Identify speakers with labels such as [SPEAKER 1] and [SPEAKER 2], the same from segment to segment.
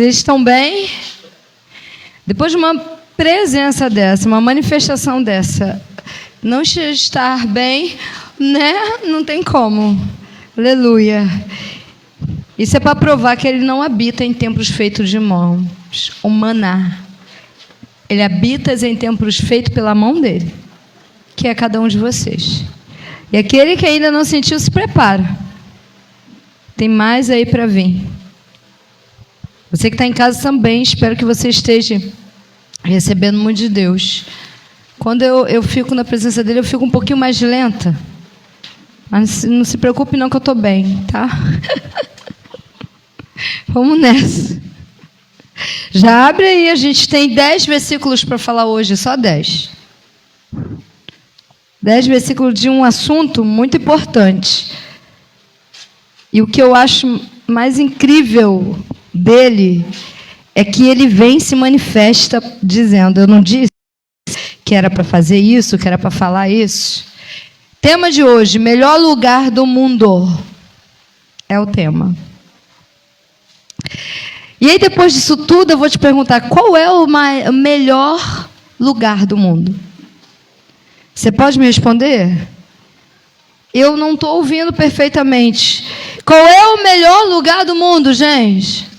[SPEAKER 1] Vocês estão bem? Depois de uma presença dessa, uma manifestação dessa, não estar bem, né? Não tem como. Aleluia. Isso é para provar que ele não habita em templos feitos de mãos. O maná. Ele habita em templos feitos pela mão dele, que é cada um de vocês. E aquele que ainda não sentiu, se prepara. Tem mais aí para vir. Você que está em casa também, espero que você esteja recebendo muito de Deus. Quando eu fico na presença dele, eu fico um pouquinho mais lenta. Mas não se preocupe não que eu estou bem, tá? Vamos nessa. Já abre aí, a gente tem 10 versículos para falar hoje, só 10. 10 versículos de um assunto muito importante. E o que eu acho mais incrível dele é que ele vem e se manifesta dizendo, eu não disse que era para fazer isso, que era para falar isso. Tema de hoje, melhor lugar do mundo. É o tema. E aí depois disso tudo eu vou te perguntar, qual é o melhor lugar do mundo? Você pode me responder? Eu não estou ouvindo perfeitamente. Qual é o melhor lugar do mundo, gente?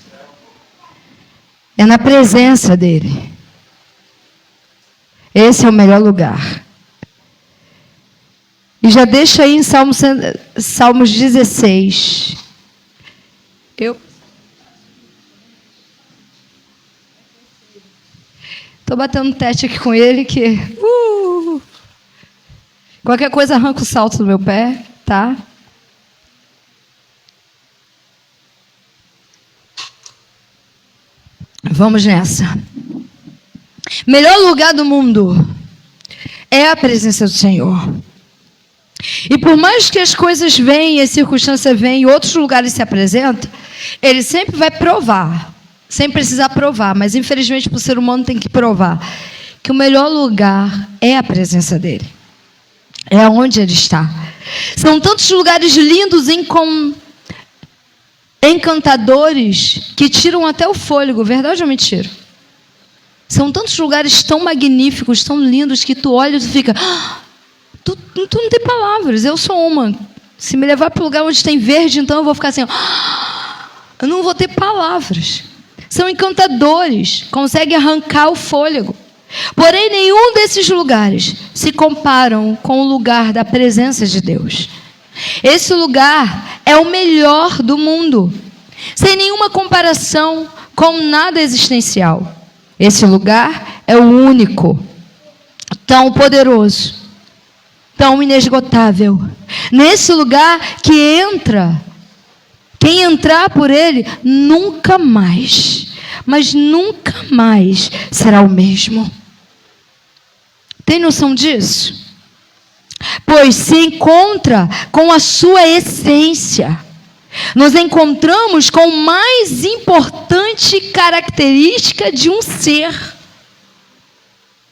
[SPEAKER 1] É na presença dele. Esse é o melhor lugar. E já deixa aí em Salmos 16. Estou batendo teste aqui com ele que... Qualquer coisa arranca o salto do meu pé, tá? Vamos nessa. Melhor lugar do mundo é a presença do Senhor. E por mais que as coisas venham, as circunstâncias venham, e outros lugares se apresentam, ele sempre vai provar, sem precisar provar, mas infelizmente o ser humano tem que provar, que o melhor lugar é a presença dele. É onde ele está. São tantos lugares lindos, encantadores, que tiram até o fôlego. Verdade ou mentira? São tantos lugares tão magníficos, tão lindos, que tu olha e tu fica... Tu não tem palavras. Eu sou uma. Se me levar para o lugar onde tem verde, então eu vou ficar assim... Eu não vou ter palavras. São encantadores. Conseguem arrancar o fôlego. Porém, nenhum desses lugares se comparam com o lugar da presença de Deus. Esse lugar é o melhor do mundo, sem nenhuma comparação com nada existencial. Esse lugar é o único, tão poderoso, tão inesgotável. Nesse lugar que quem entrar por ele, nunca mais, mas nunca mais será o mesmo. Tem noção disso? Pois se encontra com a sua essência. Nos encontramos com a mais importante característica de um ser.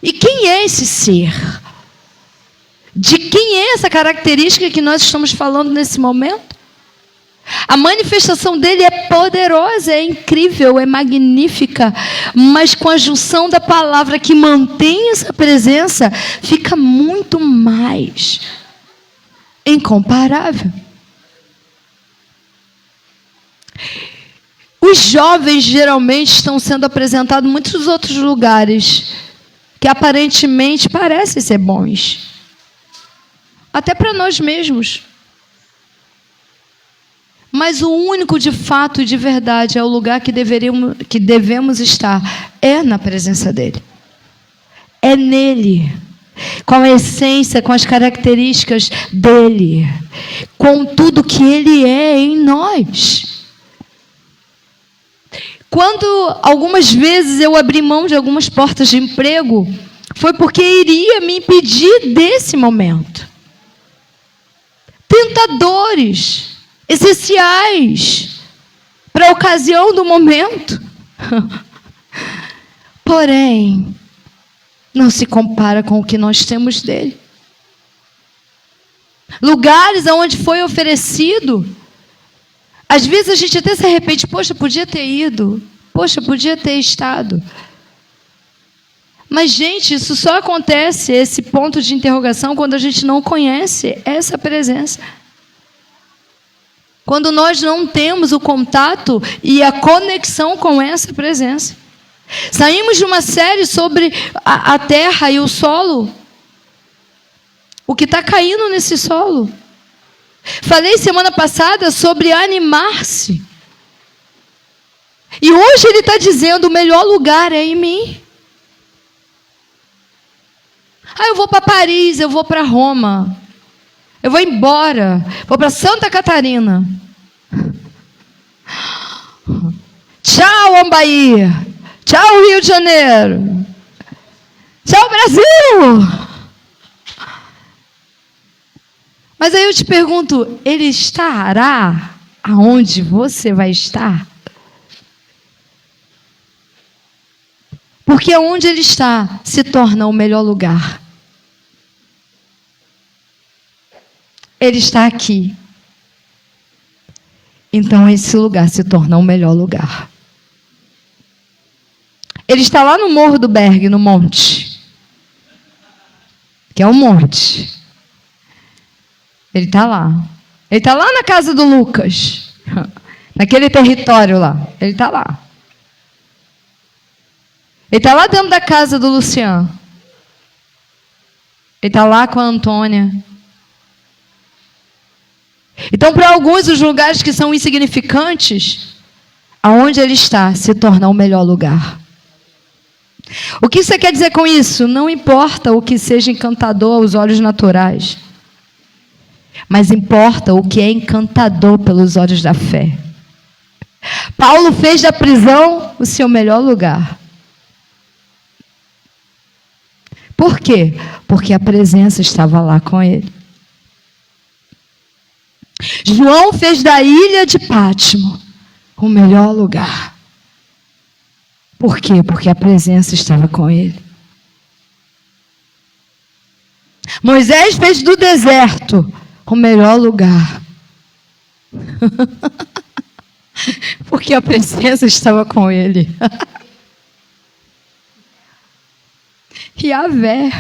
[SPEAKER 1] E quem é esse ser? De quem é essa característica que nós estamos falando nesse momento? A manifestação dele é poderosa, é incrível, é magnífica, mas com a junção da palavra que mantém essa presença, fica muito mais incomparável. Os jovens geralmente estão sendo apresentados em muitos outros lugares que aparentemente parecem ser bons, até para nós mesmos. Mas o único de fato e de verdade é o lugar que devemos estar, é na presença dele. É nele, com a essência, com as características dele, com tudo que ele é em nós. Quando algumas vezes eu abri mão de algumas portas de emprego, foi porque iria me impedir desse momento. Tentadores, essenciais para a ocasião do momento. Porém, não se compara com o que nós temos dele. Lugares aonde foi oferecido, às vezes a gente até se arrepende, poxa, podia ter ido, Poxa, podia ter estado. Mas, gente, isso só acontece, esse ponto de interrogação, quando a gente não conhece essa presença. Quando nós não temos o contato e a conexão com essa presença. Saímos de uma série sobre a terra e o solo. O que está caindo nesse solo. Falei semana passada sobre animar-se. E hoje ele está dizendo, o melhor lugar é em mim. Eu vou para Paris, eu vou para Roma. Eu vou embora, vou para Santa Catarina. Tchau, Ambaí. Tchau, Rio de Janeiro. Tchau, Brasil. Mas aí eu te pergunto, ele estará aonde você vai estar? Porque onde ele está se torna o melhor lugar. Ele está aqui. Então esse lugar se torna o melhor lugar. Ele está lá no Morro do Berg, no monte. Que é um monte. Ele está lá. Ele está lá na casa do Lucas. Naquele território lá. Ele está lá. Ele está lá dentro da casa do Luciano. Ele está lá com a Antônia. Então, para alguns, os lugares que são insignificantes, aonde ele está, se torna o melhor lugar. O que você quer dizer com isso? Não importa o que seja encantador aos olhos naturais, mas importa o que é encantador pelos olhos da fé. Paulo fez da prisão o seu melhor lugar. Por quê? Porque a presença estava lá com ele. João fez da ilha de Pátimo o melhor lugar. Por quê? Porque a presença estava com ele. Moisés fez do deserto o melhor lugar. Porque a presença estava com ele. Yahvé.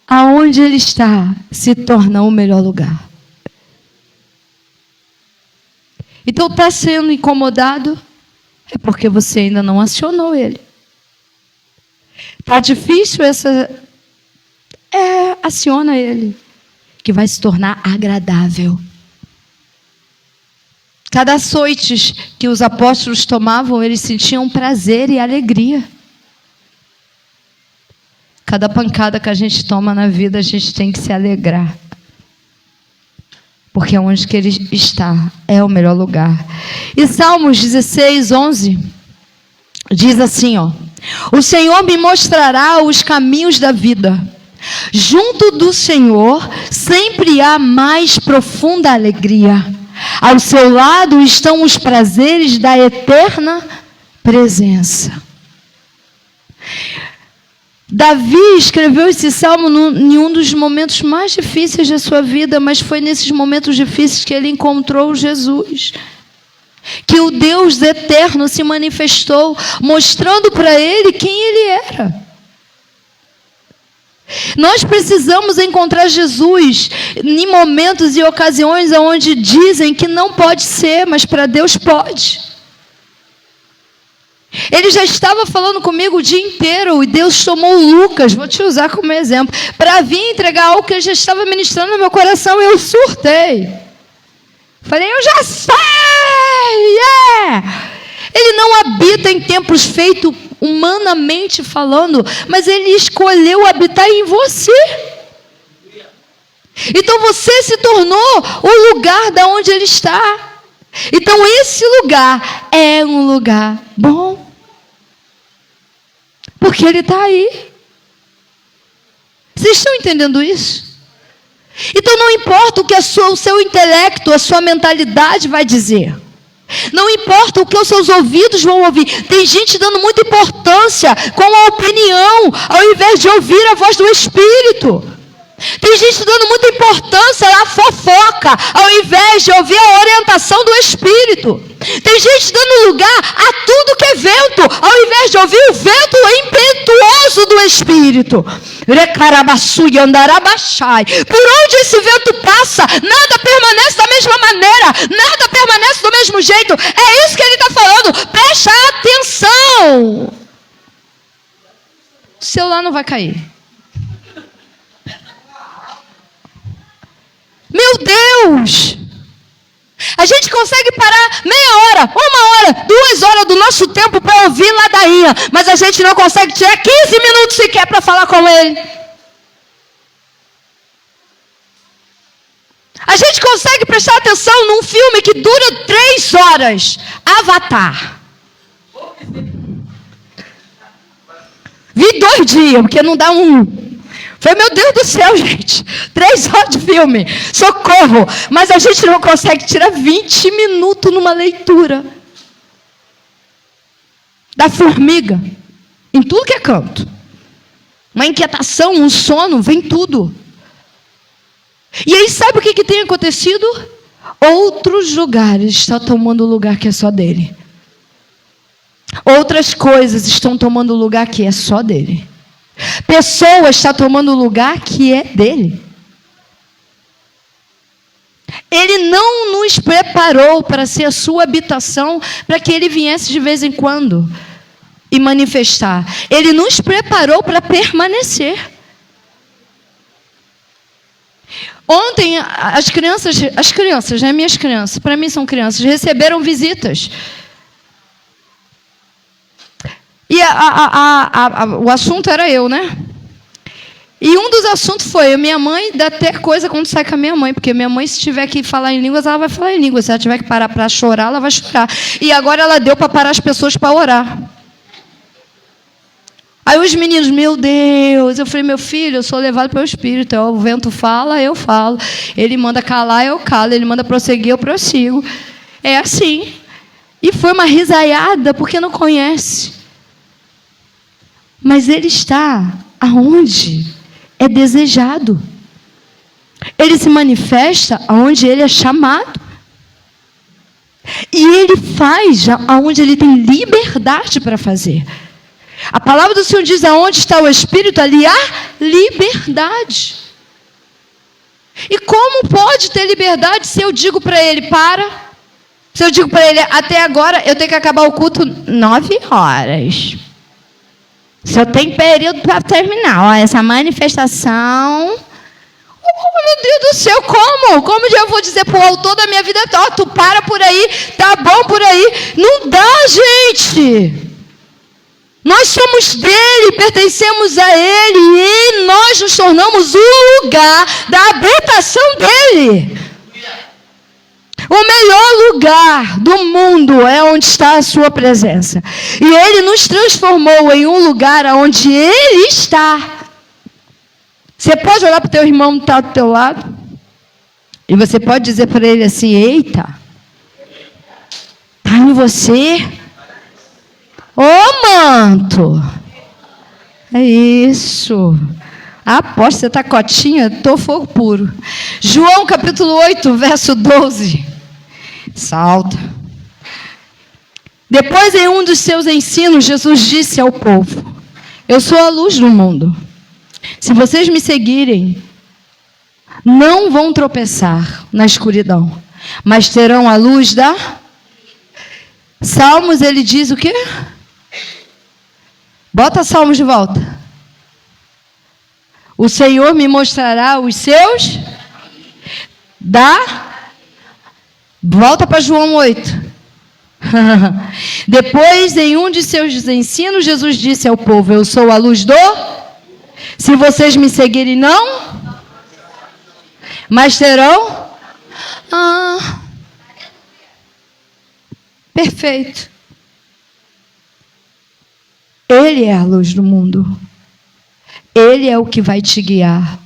[SPEAKER 1] Aonde ele está se torna o melhor lugar. Então está sendo incomodado? É porque você ainda não acionou ele. Está difícil essa... aciona ele. Que vai se tornar agradável. Cada açoites que os apóstolos tomavam, eles sentiam prazer e alegria. Cada pancada que a gente toma na vida, a gente tem que se alegrar. Porque onde que ele está é o melhor lugar. E Salmos 16, 11 diz assim, o Senhor me mostrará os caminhos da vida. Junto do Senhor sempre há mais profunda alegria. Ao seu lado estão os prazeres da eterna presença. Davi escreveu esse salmo em um dos momentos mais difíceis da sua vida, mas foi nesses momentos difíceis que ele encontrou Jesus. Que o Deus eterno se manifestou, mostrando para ele quem ele era. Nós precisamos encontrar Jesus em momentos e ocasiões onde dizem que não pode ser, mas para Deus pode. Ele já estava falando comigo o dia inteiro e Deus tomou o Lucas, vou te usar como exemplo, para vir entregar algo que ele já estava ministrando no meu coração e eu surtei. Falei, eu já sei! Yeah! Ele não habita em templos feitos humanamente falando, mas ele escolheu habitar em você. Então você se tornou o lugar da onde ele está. Então esse lugar é um lugar bom. Porque ele está aí. Vocês estão entendendo isso? Então não importa o que o seu intelecto, a sua mentalidade vai dizer. Não importa o que os seus ouvidos vão ouvir. Tem gente dando muita importância com a opinião, ao invés de ouvir a voz do Espírito. Tem gente dando muita importância à fofoca, ao invés de ouvir a orientação do Espírito. Tem gente dando lugar a tudo que é vento, ao invés de ouvir o vento impetuoso do Espírito. Por onde esse vento passa, nada permanece da mesma maneira, nada permanece do mesmo jeito. É isso que ele está falando. Presta atenção. O celular não vai cair. Meu Deus! A gente consegue parar meia hora, 1 hora, 2 horas do nosso tempo para ouvir ladainha, mas a gente não consegue tirar 15 minutos sequer para falar com ele. A gente consegue prestar atenção num filme que dura 3 horas. Avatar. Vi 2 dias, porque não dá um. Falei, meu Deus do céu, gente. 3 horas de filme. Socorro. Mas a gente não consegue tirar 20 minutos numa leitura. Da formiga. Em tudo que é canto. Uma inquietação, um sono, vem tudo. E aí sabe o que tem acontecido? Outros lugares estão tomando o lugar que é só dele. Outras coisas estão tomando o lugar que é só dele. Pessoas estão tomando o lugar que é dele. Ele não nos preparou para ser a sua habitação, para que ele viesse de vez em quando e manifestar. Ele nos preparou para permanecer. Ontem as crianças, né, minhas crianças, para mim são crianças, receberam visitas. E o assunto era eu, né? E um dos assuntos foi, minha mãe dá até coisa quando sai com a minha mãe, porque minha mãe, se tiver que falar em línguas, ela vai falar em línguas. Se ela tiver que parar para chorar, ela vai chorar. E agora ela deu para parar as pessoas para orar. Aí os meninos, meu Deus, eu falei, meu filho, eu sou levado pelo Espírito. O vento fala, eu falo. Ele manda calar, eu calo. Ele manda prosseguir, eu prossigo. É assim. E foi uma risaiada, porque não conhece. Mas ele está aonde é desejado. Ele se manifesta aonde ele é chamado. E ele faz aonde ele tem liberdade para fazer. A palavra do Senhor diz, aonde está o Espírito, ali há liberdade. E como pode ter liberdade se eu digo para ele, para? Se eu digo para ele, até agora eu tenho que acabar o culto 9 horas. Se eu tenho período para terminar, ó, essa manifestação. Oh, meu Deus do céu, como? Como eu vou dizer para o autor da minha vida, ó, tu para por aí, tá bom por aí? Não dá, gente. Nós somos dele, pertencemos a ele, e nós nos tornamos o lugar da habitação dele. O melhor lugar do mundo é onde está a sua presença. E ele nos transformou em um lugar onde ele está. Você pode olhar para o teu irmão que está do teu lado, e você pode dizer para ele assim, eita, está em você? Ô manto, é isso. Aposto, você está cotinha, estou fogo puro. João capítulo 8, verso 12. Salta. Depois, em um dos seus ensinos, Jesus disse ao povo, eu sou a luz do mundo. Se vocês me seguirem, não vão tropeçar na escuridão, mas terão a luz da... Salmos, ele diz o quê? Bota Salmos de volta. O Senhor me mostrará os seus... Volta para João 8. Depois, em um de seus ensinos, Jesus disse ao povo, eu sou a luz do... Se vocês me seguirem, não... Mas terão... Perfeito. Ele é a luz do mundo. Ele é o que vai te guiar.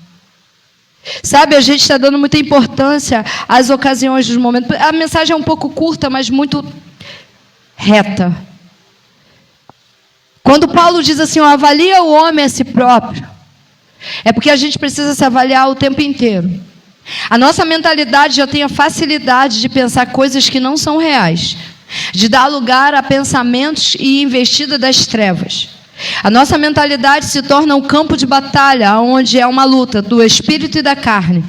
[SPEAKER 1] Sabe, a gente está dando muita importância às ocasiões dos momentos. A mensagem é um pouco curta, mas muito reta. Quando Paulo diz assim, avalia o homem a si próprio. É porque a gente precisa se avaliar o tempo inteiro. A nossa mentalidade já tem a facilidade de pensar coisas que não são reais, de dar lugar a pensamentos e investida das trevas. A nossa mentalidade se torna um campo de batalha, onde é uma luta do espírito e da carne.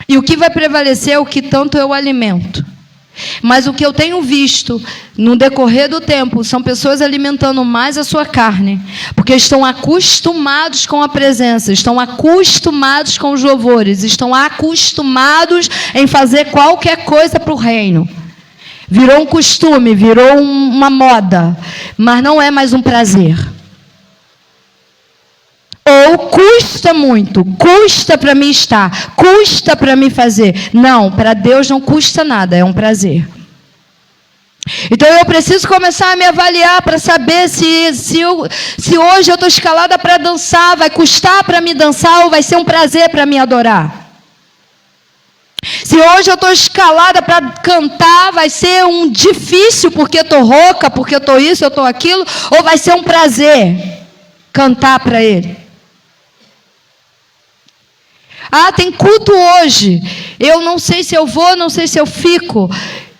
[SPEAKER 1] E o que vai prevalecer é o que tanto eu alimento. Mas o que eu tenho visto no decorrer do tempo são pessoas alimentando mais a sua carne, porque estão acostumados com a presença, estão acostumados com os louvores, estão acostumados em fazer qualquer coisa para o reino. Virou um costume, virou uma moda, mas não é mais um prazer. Ou custa muito, custa para mim estar, custa para mim fazer. Não, para Deus não custa nada, é um prazer. Então eu preciso começar a me avaliar para saber se hoje eu estou escalada para dançar, vai custar para me dançar ou vai ser um prazer para me adorar. Se hoje eu estou escalada para cantar, vai ser um difícil porque estou rouca, porque eu estou isso, eu estou aquilo, ou vai ser um prazer cantar para Ele. Ah, tem culto hoje. Eu não sei se eu vou, não sei se eu fico.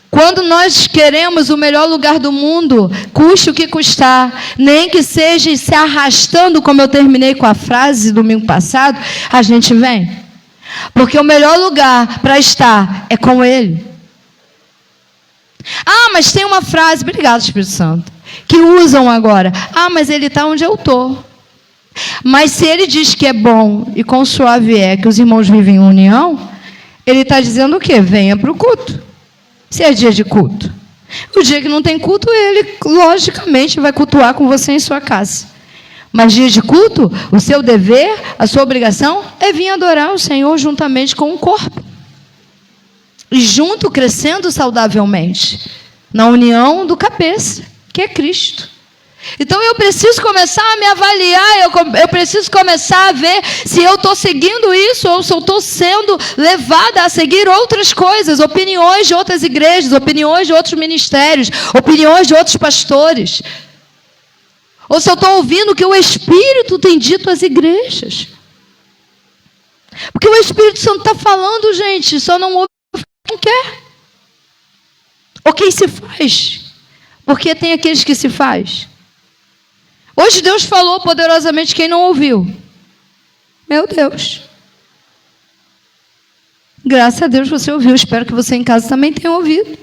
[SPEAKER 1] Quando nós queremos o melhor lugar do mundo, custe o que custar, nem que seja se arrastando, como eu terminei com a frase domingo passado, a gente vem. Porque o melhor lugar para estar é com Ele. Ah, mas tem uma frase, obrigado Espírito Santo, que usam agora. Ah, mas Ele está onde eu estou. Mas se Ele diz que é bom e quão suave é que os irmãos vivem em união, Ele está dizendo o quê? Venha para o culto. Se é dia de culto. O dia que não tem culto, Ele logicamente vai cultuar com você em sua casa. Mas dia de culto, o seu dever, a sua obrigação é vir adorar o Senhor juntamente com o corpo. E junto, crescendo saudavelmente, na união do cabeça, que é Cristo. Então eu preciso começar a me avaliar, eu preciso começar a ver se eu estou seguindo isso ou se eu estou sendo levada a seguir outras coisas, opiniões de outras igrejas, opiniões de outros ministérios, opiniões de outros pastores. Ou se eu estou ouvindo o que o Espírito tem dito às igrejas. Porque o Espírito Santo está falando, gente, só não ouve quem quer. Ou quem se faz. Porque tem aqueles que se faz. Hoje Deus falou poderosamente, quem não ouviu? Meu Deus. Graças a Deus você ouviu. Espero que você em casa também tenha ouvido.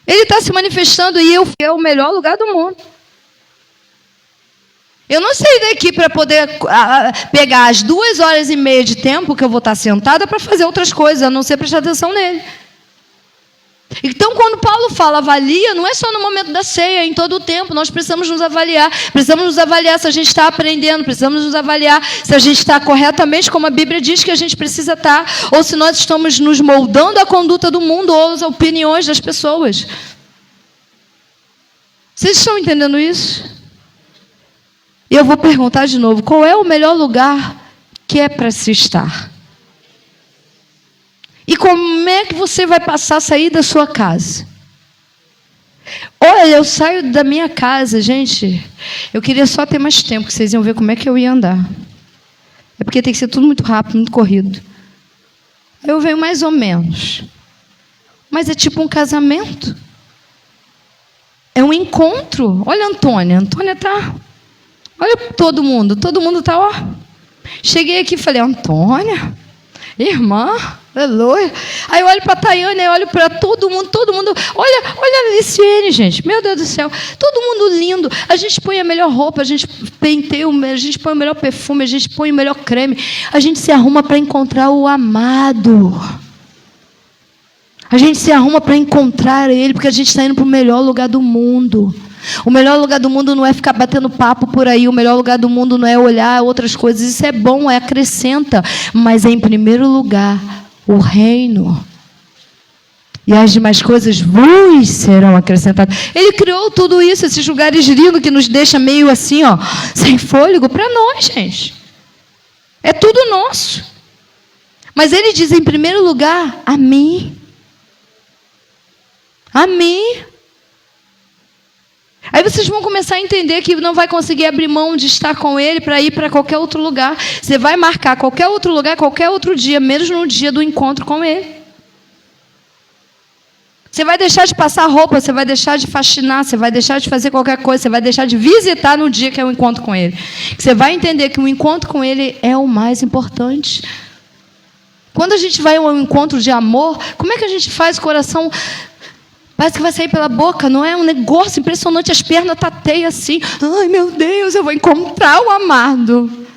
[SPEAKER 1] Ele está se manifestando e é o melhor lugar do mundo. Eu não saí daqui para poder pegar as 2h30 de tempo que eu vou estar sentada para fazer outras coisas, a não ser prestar atenção nele. Então, quando Paulo fala avalia, não é só no momento da ceia, é em todo o tempo. Nós precisamos nos avaliar. Precisamos nos avaliar se a gente está aprendendo. Precisamos nos avaliar se a gente está corretamente, como a Bíblia diz que a gente precisa estar. Ou se nós estamos nos moldando à conduta do mundo ou às opiniões das pessoas. Vocês estão entendendo isso? E eu vou perguntar de novo, qual é o melhor lugar que é para se estar? E como é que você vai passar a sair da sua casa? Olha, eu saio da minha casa, gente. Eu queria só ter mais tempo, que vocês iam ver como é que eu ia andar. É porque tem que ser tudo muito rápido, muito corrido. Eu venho mais ou menos. Mas é tipo um casamento. É um encontro. Olha a Antônia. A Antônia está... Olha todo mundo está, ó. Cheguei aqui e falei, Antônia, irmã, aleluia. Aí eu olho para a Tayane, eu olho para todo mundo, olha a Liciene, gente, meu Deus do céu, todo mundo lindo. A gente põe a melhor roupa, a gente penteia, a gente põe o melhor perfume, a gente põe o melhor creme, a gente se arruma para encontrar o amado. A gente se arruma para encontrar Ele, porque a gente está indo para o melhor lugar do mundo. O melhor lugar do mundo não é ficar batendo papo por aí. O melhor lugar do mundo não é olhar outras coisas. Isso é bom, acrescenta. Mas é em primeiro lugar o reino. E as demais coisas vos serão acrescentadas. Ele criou tudo isso, esses lugares lindos que nos deixa meio assim, ó, sem fôlego, para nós, gente. É tudo nosso. Mas ele diz em primeiro lugar, a mim. A mim. Aí vocês vão começar a entender que não vai conseguir abrir mão de estar com Ele para ir para qualquer outro lugar. Você vai marcar qualquer outro lugar, qualquer outro dia, menos no dia do encontro com Ele. Você vai deixar de passar roupa, você vai deixar de faxinar, você vai deixar de fazer qualquer coisa, você vai deixar de visitar no dia que é o encontro com Ele. Você vai entender que o encontro com Ele é o mais importante. Quando a gente vai a um encontro de amor, como é que a gente faz o coração? Parece que vai sair pela boca, não é? Um negócio impressionante, as pernas tateiam assim. Ai, meu Deus, eu vou encontrar o amado.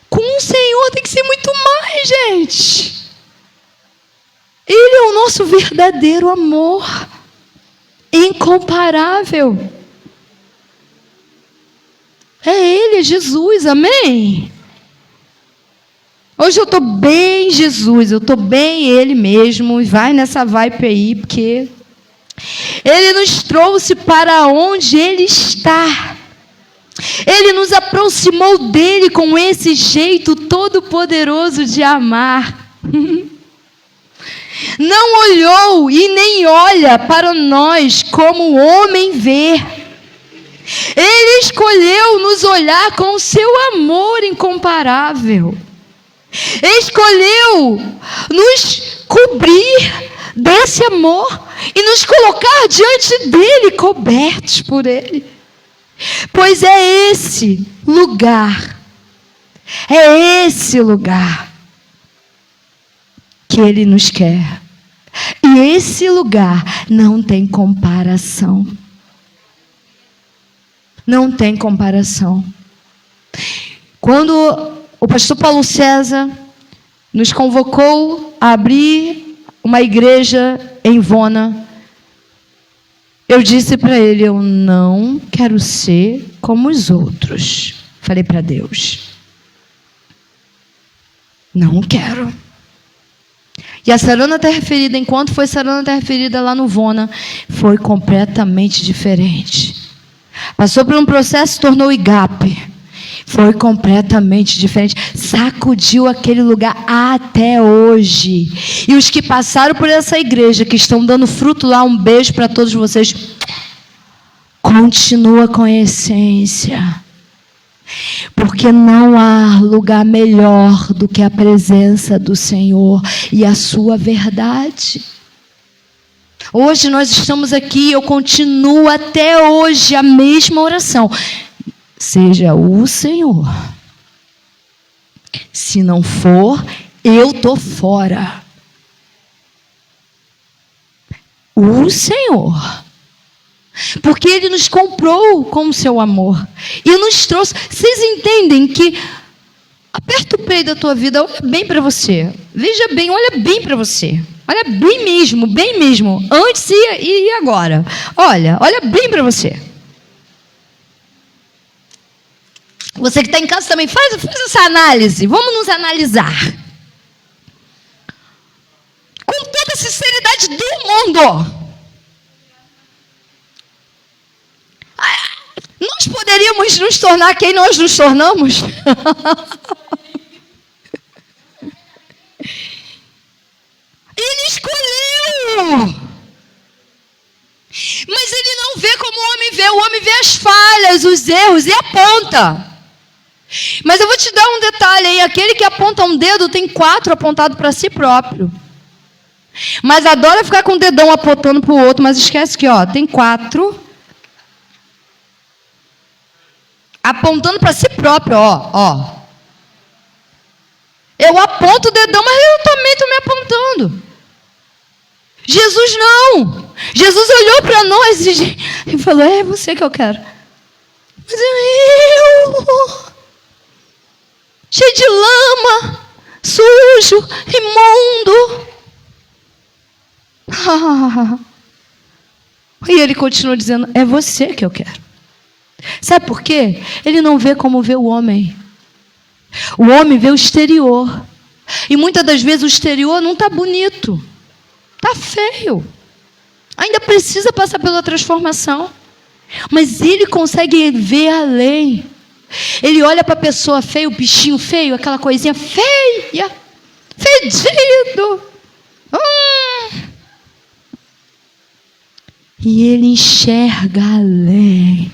[SPEAKER 1] Com o Senhor tem que ser muito mais, gente. Ele é o nosso verdadeiro amor. Incomparável. É Ele, é Jesus, amém? Hoje eu estou bem Jesus, eu estou bem Ele mesmo. E vai nessa vibe aí, porque Ele nos trouxe para onde Ele está. Ele nos aproximou dEle com esse jeito todo poderoso de amar. Não olhou e nem olha para nós como o homem vê. Ele escolheu nos olhar com o seu amor incomparável. Escolheu nos cobrir desse amor e nos colocar diante dele, cobertos por ele. Pois é esse lugar que ele nos quer. E esse lugar não tem comparação. Não tem comparação. Quando o pastor Paulo César nos convocou a abrir uma igreja em Vona, eu disse para ele, eu não quero ser como os outros. Falei para Deus. Não quero. E a Sarana Terra Ferida, enquanto foi Sarana Terra Ferida lá no Vona, foi completamente diferente. Passou por um processo, se tornou IGAP. Foi completamente diferente. Sacudiu aquele lugar até hoje. E os que passaram por essa igreja, que estão dando fruto lá, um beijo para todos vocês. Continua com a essência. Porque não há lugar melhor do que a presença do Senhor e a sua verdade. Hoje nós estamos aqui, eu continuo até hoje a mesma oração. Seja o Senhor. Se não for, eu estou fora. O Senhor. Porque Ele nos comprou com o seu amor. E nos trouxe. Vocês entendem que... Aperta o peito da tua vida, olha bem para você. Veja bem, olha bem para você. Olha bem mesmo, bem mesmo. Antes e agora. Olha bem para você. Você que está em casa também, faz essa análise. Vamos nos analisar. Com toda a sinceridade do mundo. Nós poderíamos nos tornar quem nós nos tornamos? Ele escolheu. Mas Ele não vê como o homem vê. O homem vê as falhas, os erros e aponta. Mas eu vou te dar um detalhe aí. Aquele que aponta um dedo tem 4 apontados para si próprio. Mas adora ficar com o dedão apontando para o outro. Mas esquece que tem 4 apontando para si próprio. Eu aponto o dedão, mas eu também estou me apontando. Jesus não. Jesus olhou para nós e falou, é você que eu quero. Mas eu... cheio de lama, sujo, imundo. E Ele continua dizendo, é você que eu quero. Sabe por quê? Ele não vê como vê o homem. O homem vê o exterior. E muitas das vezes o exterior não está bonito. Está feio. Ainda precisa passar pela transformação. Mas Ele consegue ver além. Ele olha para a pessoa feia, o bichinho feio, aquela coisinha feia, fedido. E ele enxerga além.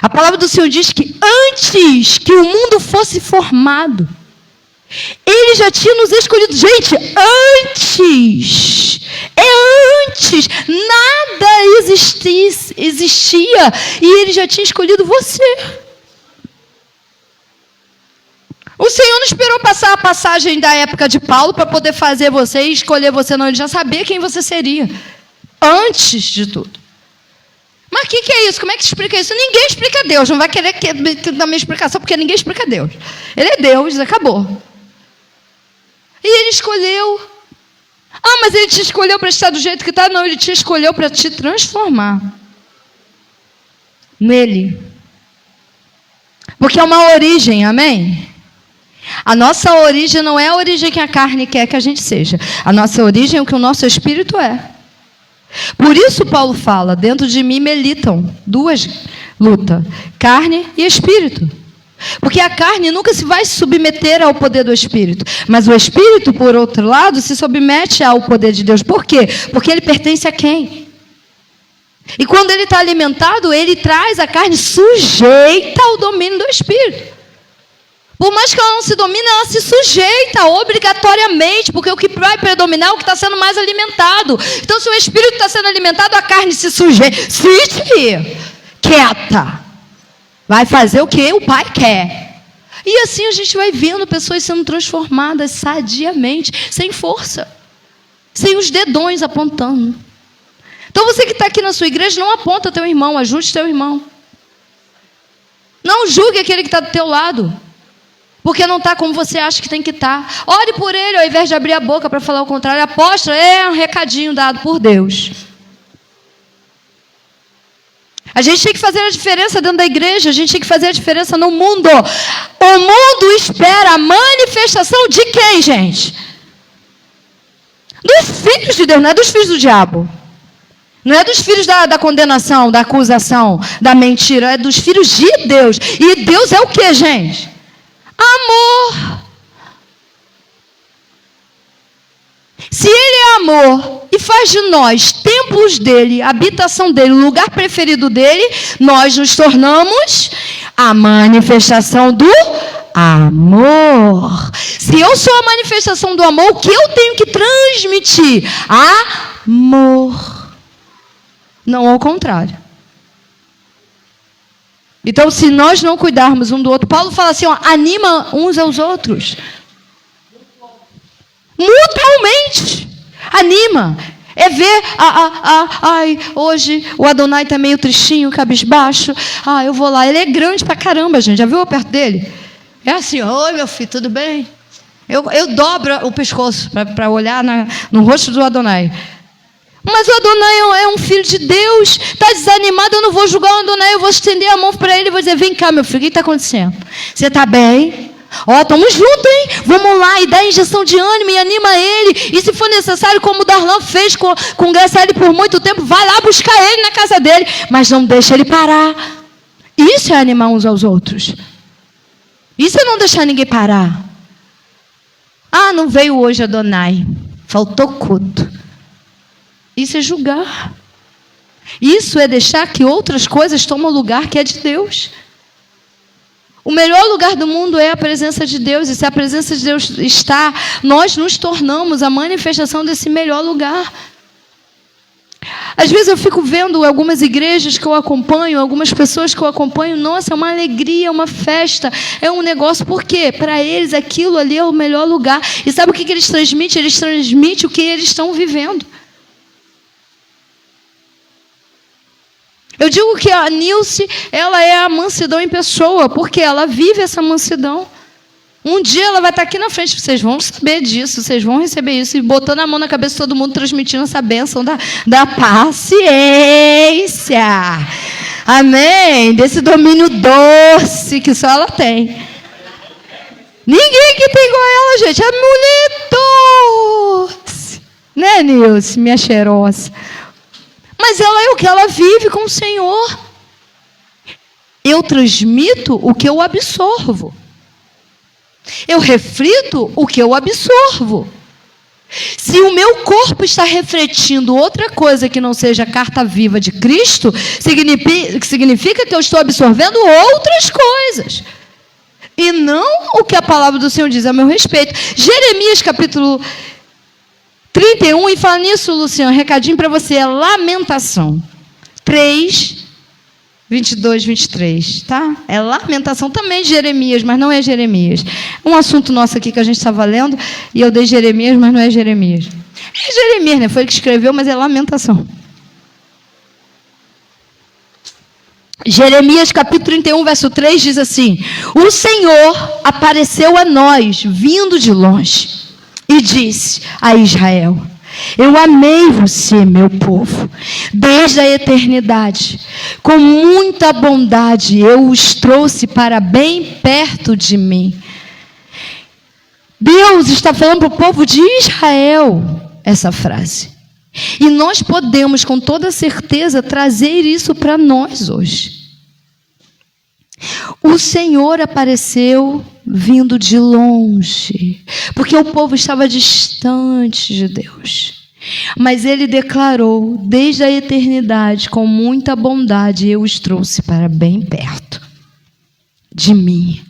[SPEAKER 1] A palavra do Senhor diz que antes que o mundo fosse formado, Ele já tinha nos escolhido. Gente, antes. Nada existia. E Ele já tinha escolhido você. O Senhor não esperou passar a passagem da época de Paulo para poder fazer você e escolher você, não. Ele já sabia quem você seria. Antes de tudo. Mas o que é isso? Como é que explica isso? Ninguém explica Deus. Não vai querer dar minha explicação, porque ninguém explica Deus. Ele é Deus, acabou. E Ele escolheu. Ah, mas Ele te escolheu para estar do jeito que está? Não, Ele te escolheu para te transformar nele. Porque é uma origem, amém? A nossa origem não é a origem que a carne quer que a gente seja. A nossa origem é o que o nosso espírito é. Por isso Paulo fala, dentro de mim militam duas lutas, carne e espírito. Porque a carne nunca se vai submeter ao poder do espírito. Mas o espírito, por outro lado, se submete ao poder de Deus. Por quê? Porque ele pertence a quem? E quando ele está alimentado, ele traz a carne sujeita ao domínio do espírito. Por mais que ela não se domine, ela se sujeita obrigatoriamente, porque o que vai predominar é o que está sendo mais alimentado. Então, se o espírito está sendo alimentado, a carne se sujeita. Quieta. Vai fazer o que o pai quer. E assim a gente vai vendo pessoas sendo transformadas sadiamente, sem força, sem os dedões apontando. Então, você que está aqui na sua igreja, não aponta teu irmão, ajude teu irmão. Não julgue aquele que está do teu lado. Porque não está como você acha que tem que estar. Ore por ele, ao invés de abrir a boca para falar o contrário. Apóstolo, é um recadinho dado por Deus. A gente tem que fazer a diferença dentro da igreja. A gente tem que fazer a diferença no mundo. O mundo espera a manifestação de quem, gente? Dos filhos de Deus, não é dos filhos do diabo. Não é dos filhos da condenação, da acusação, da mentira. É dos filhos de Deus. E Deus é o que, gente? Amor. Se Ele é amor e faz de nós templos dele, habitação dele, lugar preferido dele, nós nos tornamos a manifestação do amor. Se eu sou a manifestação do amor, o que eu tenho que transmitir? Amor. Não ao contrário. Então, se nós não cuidarmos um do outro, Paulo fala assim, ó, anima uns aos outros. Mutualmente. Anima. É ver, ai, hoje o Adonai está meio tristinho, cabisbaixo. Ah, eu vou lá. Ele é grande pra caramba, gente. Já viu perto dele? É assim, oi meu filho, tudo bem? Eu dobro o pescoço para olhar no rosto do Adonai. Mas o Adonai é um filho de Deus, está desanimado, eu não vou julgar o Adonai, eu vou estender a mão para ele e vou dizer, vem cá meu filho, o que está acontecendo? Você está bem? Ó, estamos juntos, hein? Vamos lá e dá injeção de ânimo e anima ele, e se for necessário, como o Darlan fez com Graciele por muito tempo, vai lá buscar ele na casa dele, mas não deixa ele parar. Isso é animar uns aos outros. Isso é não deixar ninguém parar. Ah, não veio hoje Adonai, faltou culto. Isso é julgar. Isso é deixar que outras coisas tomem o lugar que é de Deus. O melhor lugar do mundo é a presença de Deus. E se a presença de Deus está, nós nos tornamos a manifestação desse melhor lugar. Às vezes eu fico vendo algumas igrejas que eu acompanho, algumas pessoas que eu acompanho. Nossa, é uma alegria, é uma festa, é um negócio. Por quê? Para eles aquilo ali é o melhor lugar. E sabe o que eles transmitem? Eles transmitem o que eles estão vivendo. Eu digo que a Nilce, ela é a mansidão em pessoa, porque ela vive essa mansidão. Um dia ela vai estar aqui na frente, vocês vão saber disso, vocês vão receber isso, e botando a mão na cabeça de todo mundo, transmitindo essa bênção da paciência. Amém? Desse domínio doce que só ela tem. Ninguém que tem igual ela, gente. É mulher doce. Né, Nilce, minha cheirosa? Mas ela é o que ela vive com o Senhor. Eu transmito o que eu absorvo. Eu reflito o que eu absorvo. Se o meu corpo está refletindo outra coisa que não seja a carta viva de Cristo, significa que eu estou absorvendo outras coisas. E não o que a palavra do Senhor diz a meu respeito. Jeremias capítulo 31, e fala nisso, Luciano, recadinho para você, é Lamentação 3, 22, 23, tá? É Lamentação também de Jeremias, mas não é Jeremias. Um assunto nosso aqui que a gente estava lendo, e eu dei Jeremias, mas não é Jeremias. É Jeremias, né? Foi ele que escreveu, mas é Lamentação. Jeremias capítulo 31, verso 3 diz assim: o Senhor apareceu a nós, vindo de longe, e disse a Israel: eu amei você, meu povo, desde a eternidade. Com muita bondade eu os trouxe para bem perto de mim. Deus está falando para o povo de Israel essa frase. E nós podemos, com toda certeza, trazer isso para nós hoje. O Senhor apareceu vindo de longe, porque o povo estava distante de Deus. Mas ele declarou, desde a eternidade, com muita bondade, eu os trouxe para bem perto de mim.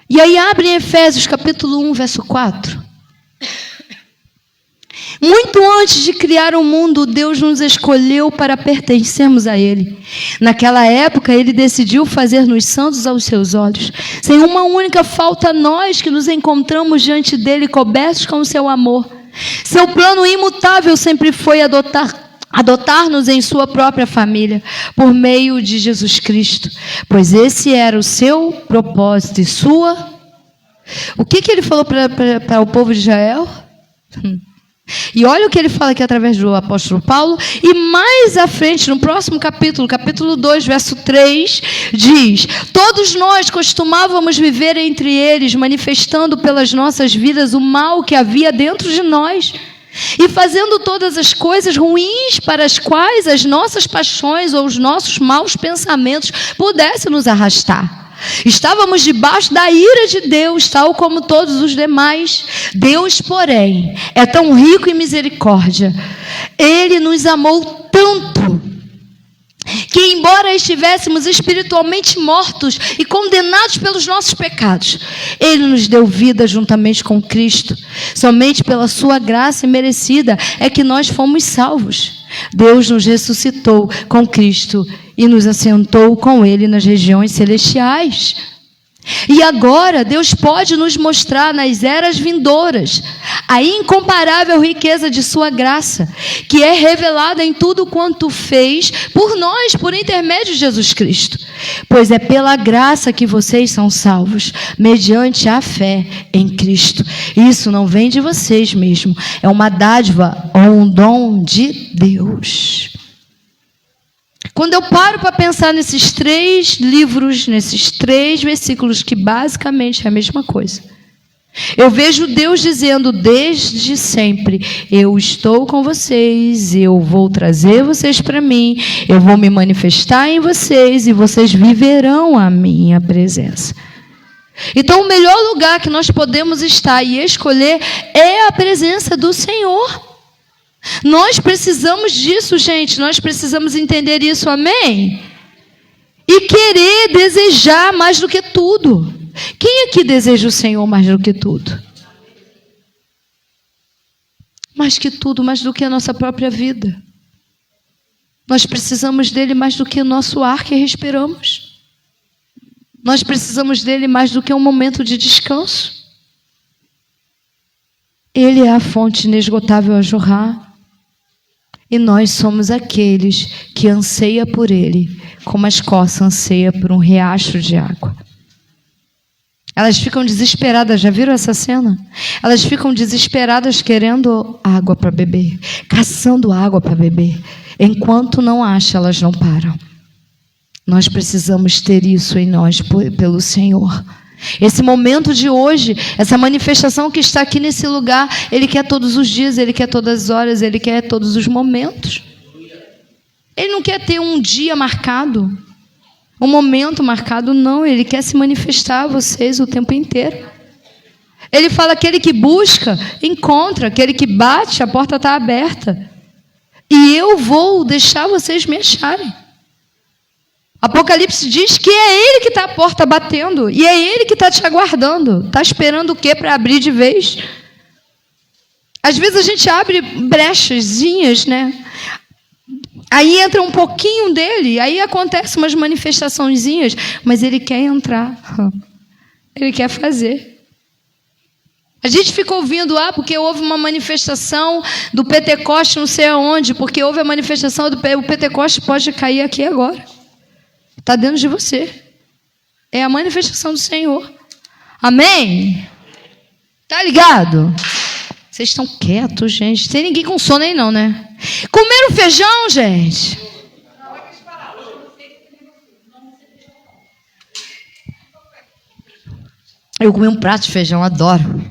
[SPEAKER 1] E aí abre em Efésios capítulo 1, verso 4. Muito antes de criar o mundo, Deus nos escolheu para pertencermos a Ele. Naquela época, Ele decidiu fazer-nos santos aos seus olhos, sem uma única falta, nós que nos encontramos diante dEle, cobertos com o seu amor. Seu plano imutável sempre foi adotar-nos em sua própria família, por meio de Jesus Cristo, pois esse era o seu propósito e sua... O que Ele falou para o povo de Israel? E olha o que ele fala aqui através do apóstolo Paulo. E mais à frente, no próximo capítulo, capítulo 2, verso 3, diz: todos nós costumávamos viver entre eles, manifestando pelas nossas vidas o mal que havia dentro de nós, e fazendo todas as coisas ruins para as quais as nossas paixões ou os nossos maus pensamentos pudessem nos arrastar. Estávamos debaixo da ira de Deus, tal como todos os demais. Deus, porém, é tão rico em misericórdia. Ele nos amou tanto que, embora estivéssemos espiritualmente mortos e condenados pelos nossos pecados, Ele nos deu vida juntamente com Cristo. Somente pela sua graça imerecida é que nós fomos salvos. Deus nos ressuscitou com Cristo e nos assentou com Ele nas regiões celestiais. E agora Deus pode nos mostrar nas eras vindouras a incomparável riqueza de sua graça, que é revelada em tudo quanto fez por nós, por intermédio de Jesus Cristo. Pois é pela graça que vocês são salvos, mediante a fé em Cristo. Isso não vem de vocês mesmos, é uma dádiva ou um dom de Deus. Quando eu paro para pensar nesses 3 livros, nesses 3 versículos, que basicamente é a mesma coisa, eu vejo Deus dizendo desde sempre: eu estou com vocês, eu vou trazer vocês para mim, eu vou me manifestar em vocês e vocês viverão a minha presença. Então o melhor lugar que nós podemos estar e escolher é a presença do Senhor. Nós precisamos disso, gente. Nós precisamos entender isso, amém? E querer, desejar mais do que tudo. Quem aqui deseja o Senhor mais do que tudo? Mais que tudo, mais do que a nossa própria vida. Nós precisamos dele mais do que o nosso ar que respiramos. Nós precisamos dele mais do que um momento de descanso. Ele é a fonte inesgotável a jorrar. E nós somos aqueles que anseia por Ele, como a escorça anseia por um riacho de água. Elas ficam desesperadas, já viram essa cena? Elas ficam desesperadas querendo água para beber, caçando água para beber. Enquanto não acham, elas não param. Nós precisamos ter isso em nós pelo Senhor. Esse momento de hoje, essa manifestação que está aqui nesse lugar, Ele quer todos os dias, Ele quer todas as horas, Ele quer todos os momentos. Ele não quer ter um dia marcado, um momento marcado, não. Ele quer se manifestar a vocês o tempo inteiro. Ele fala: aquele que busca, encontra. Aquele que bate, a porta está aberta. E eu vou deixar vocês me acharem. Apocalipse diz que é Ele que está à porta batendo. E é Ele que está te aguardando. Está esperando o quê para abrir de vez? Às vezes a gente abre brechazinhas, né? Aí entra um pouquinho dele. Aí acontece umas manifestaçõezinhas. Mas Ele quer entrar. Ele quer fazer. A gente fica ouvindo, porque houve uma manifestação do Pentecoste não sei aonde, porque houve a manifestação o Pentecoste pode cair aqui agora. Está dentro de você. É a manifestação do Senhor. Amém? Tá ligado? Vocês estão quietos, gente. Tem ninguém com sono aí não, né? Comeram feijão, gente? Eu comi um prato de feijão, adoro.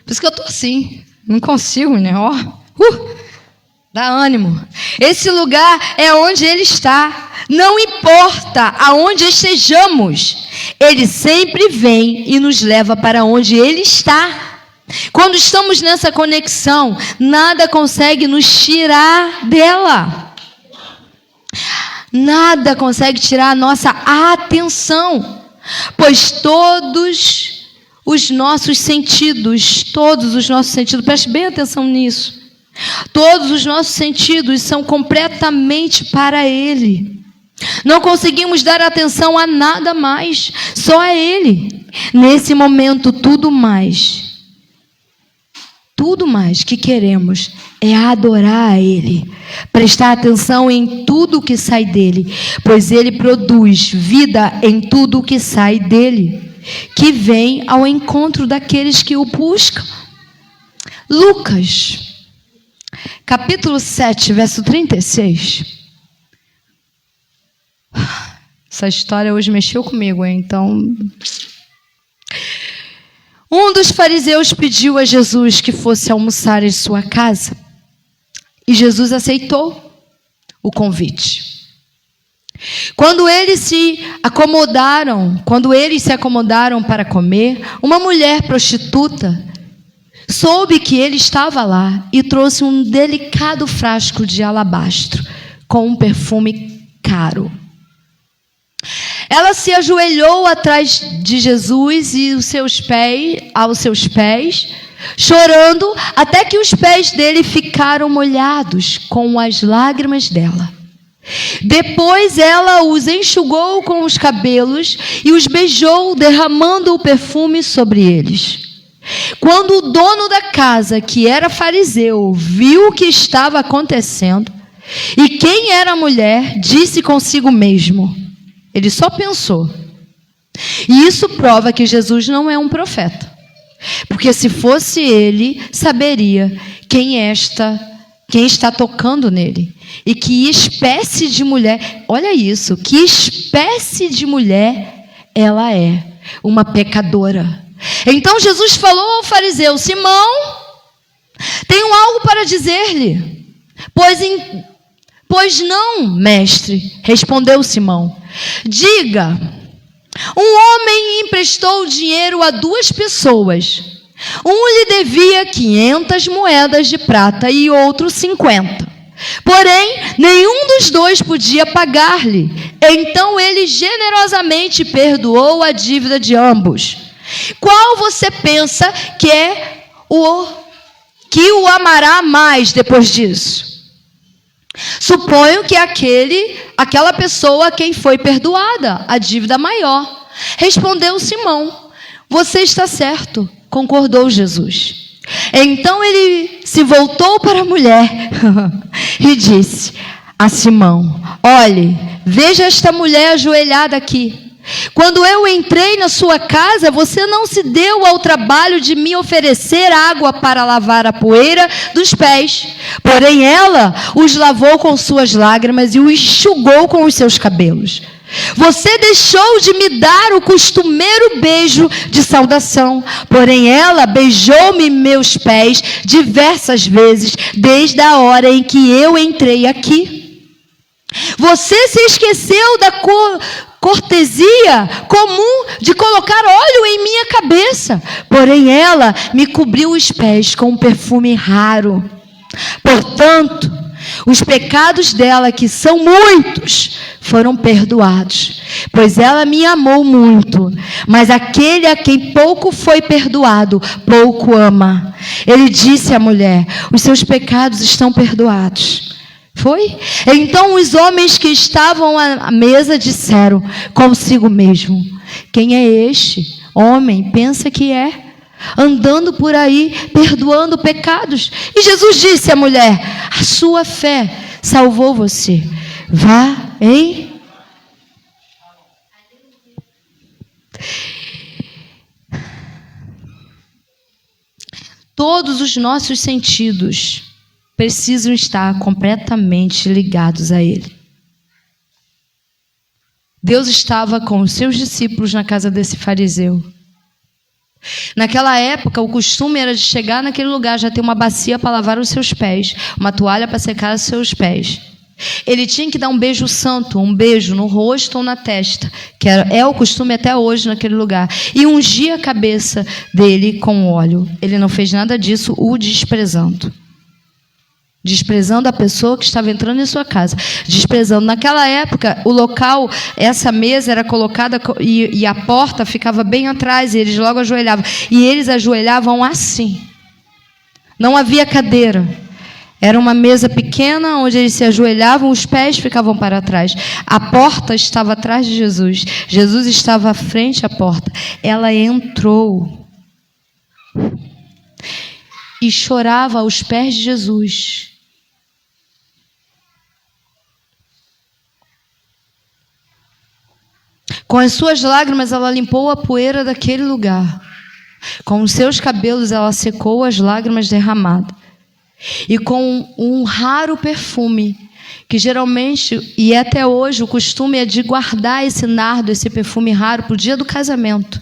[SPEAKER 1] Por isso que eu tô assim. Não consigo, né? Dá ânimo. Esse lugar é onde Ele está. Não importa aonde estejamos. Ele sempre vem e nos leva para onde Ele está. Quando estamos nessa conexão, nada consegue nos tirar dela. Nada consegue tirar a nossa atenção. Pois todos os nossos sentidos, preste bem atenção nisso. Todos os nossos sentidos são completamente para Ele. Não conseguimos dar atenção a nada mais, só a Ele. Nesse momento, tudo mais que queremos é adorar a Ele, prestar atenção em tudo que sai dele, pois Ele produz vida em tudo que sai dele, que vem ao encontro daqueles que o buscam. Lucas, capítulo 7, verso 36. Essa história hoje mexeu comigo, hein? Então... Um dos fariseus pediu a Jesus que fosse almoçar em sua casa. E Jesus aceitou o convite. Quando eles se acomodaram para comer, uma mulher prostituta soube que ele estava lá e trouxe um delicado frasco de alabastro com um perfume caro. Ela se ajoelhou atrás de Jesus e aos seus pés, chorando até que os pés dele ficaram molhados com as lágrimas dela. Depois ela os enxugou com os cabelos e os beijou, derramando o perfume sobre eles. Quando o dono da casa, que era fariseu, viu o que estava acontecendo e quem era a mulher, disse consigo mesmo. Ele só pensou. E isso prova que Jesus não é um profeta. Porque se fosse ele, saberia quem está tocando nele. E que espécie de mulher, olha isso, que espécie de mulher ela é, uma pecadora. Então Jesus falou ao fariseu: Simão, tenho algo para dizer-lhe. Pois não, mestre, respondeu Simão. Diga. Um homem emprestou dinheiro a 2 pessoas. Um lhe devia 500 moedas de prata e outro 50. Porém, nenhum dos 2 podia pagar-lhe. Então ele generosamente perdoou a dívida de ambos. Qual você pensa que é que o amará mais depois disso? Suponho que aquela pessoa a quem foi perdoada a dívida maior. Respondeu Simão. Você está certo, concordou Jesus. Então ele se voltou para a mulher e disse a Simão: olhe, veja esta mulher ajoelhada aqui. Quando eu entrei na sua casa, você não se deu ao trabalho de me oferecer água para lavar a poeira dos pés. Porém, ela os lavou com suas lágrimas e o enxugou com os seus cabelos. Você deixou de me dar o costumeiro beijo de saudação. Porém, ela beijou-me meus pés diversas vezes, desde a hora em que eu entrei aqui. Você se esqueceu da cortesia comum de colocar óleo em minha cabeça. Porém, ela me cobriu os pés com um perfume raro. Portanto, os pecados dela, que são muitos, foram perdoados, pois ela me amou muito. Mas aquele a quem pouco foi perdoado, pouco ama. Ele disse à mulher: os seus pecados estão perdoados. Foi? Então os homens que estavam à mesa disseram consigo mesmo: quem é este homem? Pensa que é, andando por aí, perdoando pecados. E Jesus disse à mulher: a sua fé salvou você. Vá em... Todos os nossos sentidos precisam estar completamente ligados a Ele. Deus estava com os seus discípulos na casa desse fariseu. Naquela época, o costume era de chegar naquele lugar, já ter uma bacia para lavar os seus pés, uma toalha para secar os seus pés. Ele tinha que dar um beijo santo, um beijo no rosto ou na testa, que é o costume até hoje naquele lugar, e ungir a cabeça dele com óleo. Ele não fez nada disso, o desprezando a pessoa que estava entrando em sua casa, desprezando. Naquela época, o local, essa mesa era colocada e a porta ficava bem atrás, e eles logo ajoelhavam, e eles ajoelhavam assim, não havia cadeira. Era uma mesa pequena onde eles se ajoelhavam, os pés ficavam para trás. A porta estava atrás de Jesus. Jesus estava à frente à porta. Ela entrou e chorava aos pés de Jesus. Com as suas lágrimas, ela limpou a poeira daquele lugar. Com os seus cabelos, ela secou as lágrimas derramadas. E com um raro perfume, que geralmente, e até hoje, o costume é de guardar esse nardo, esse perfume raro, para o dia do casamento.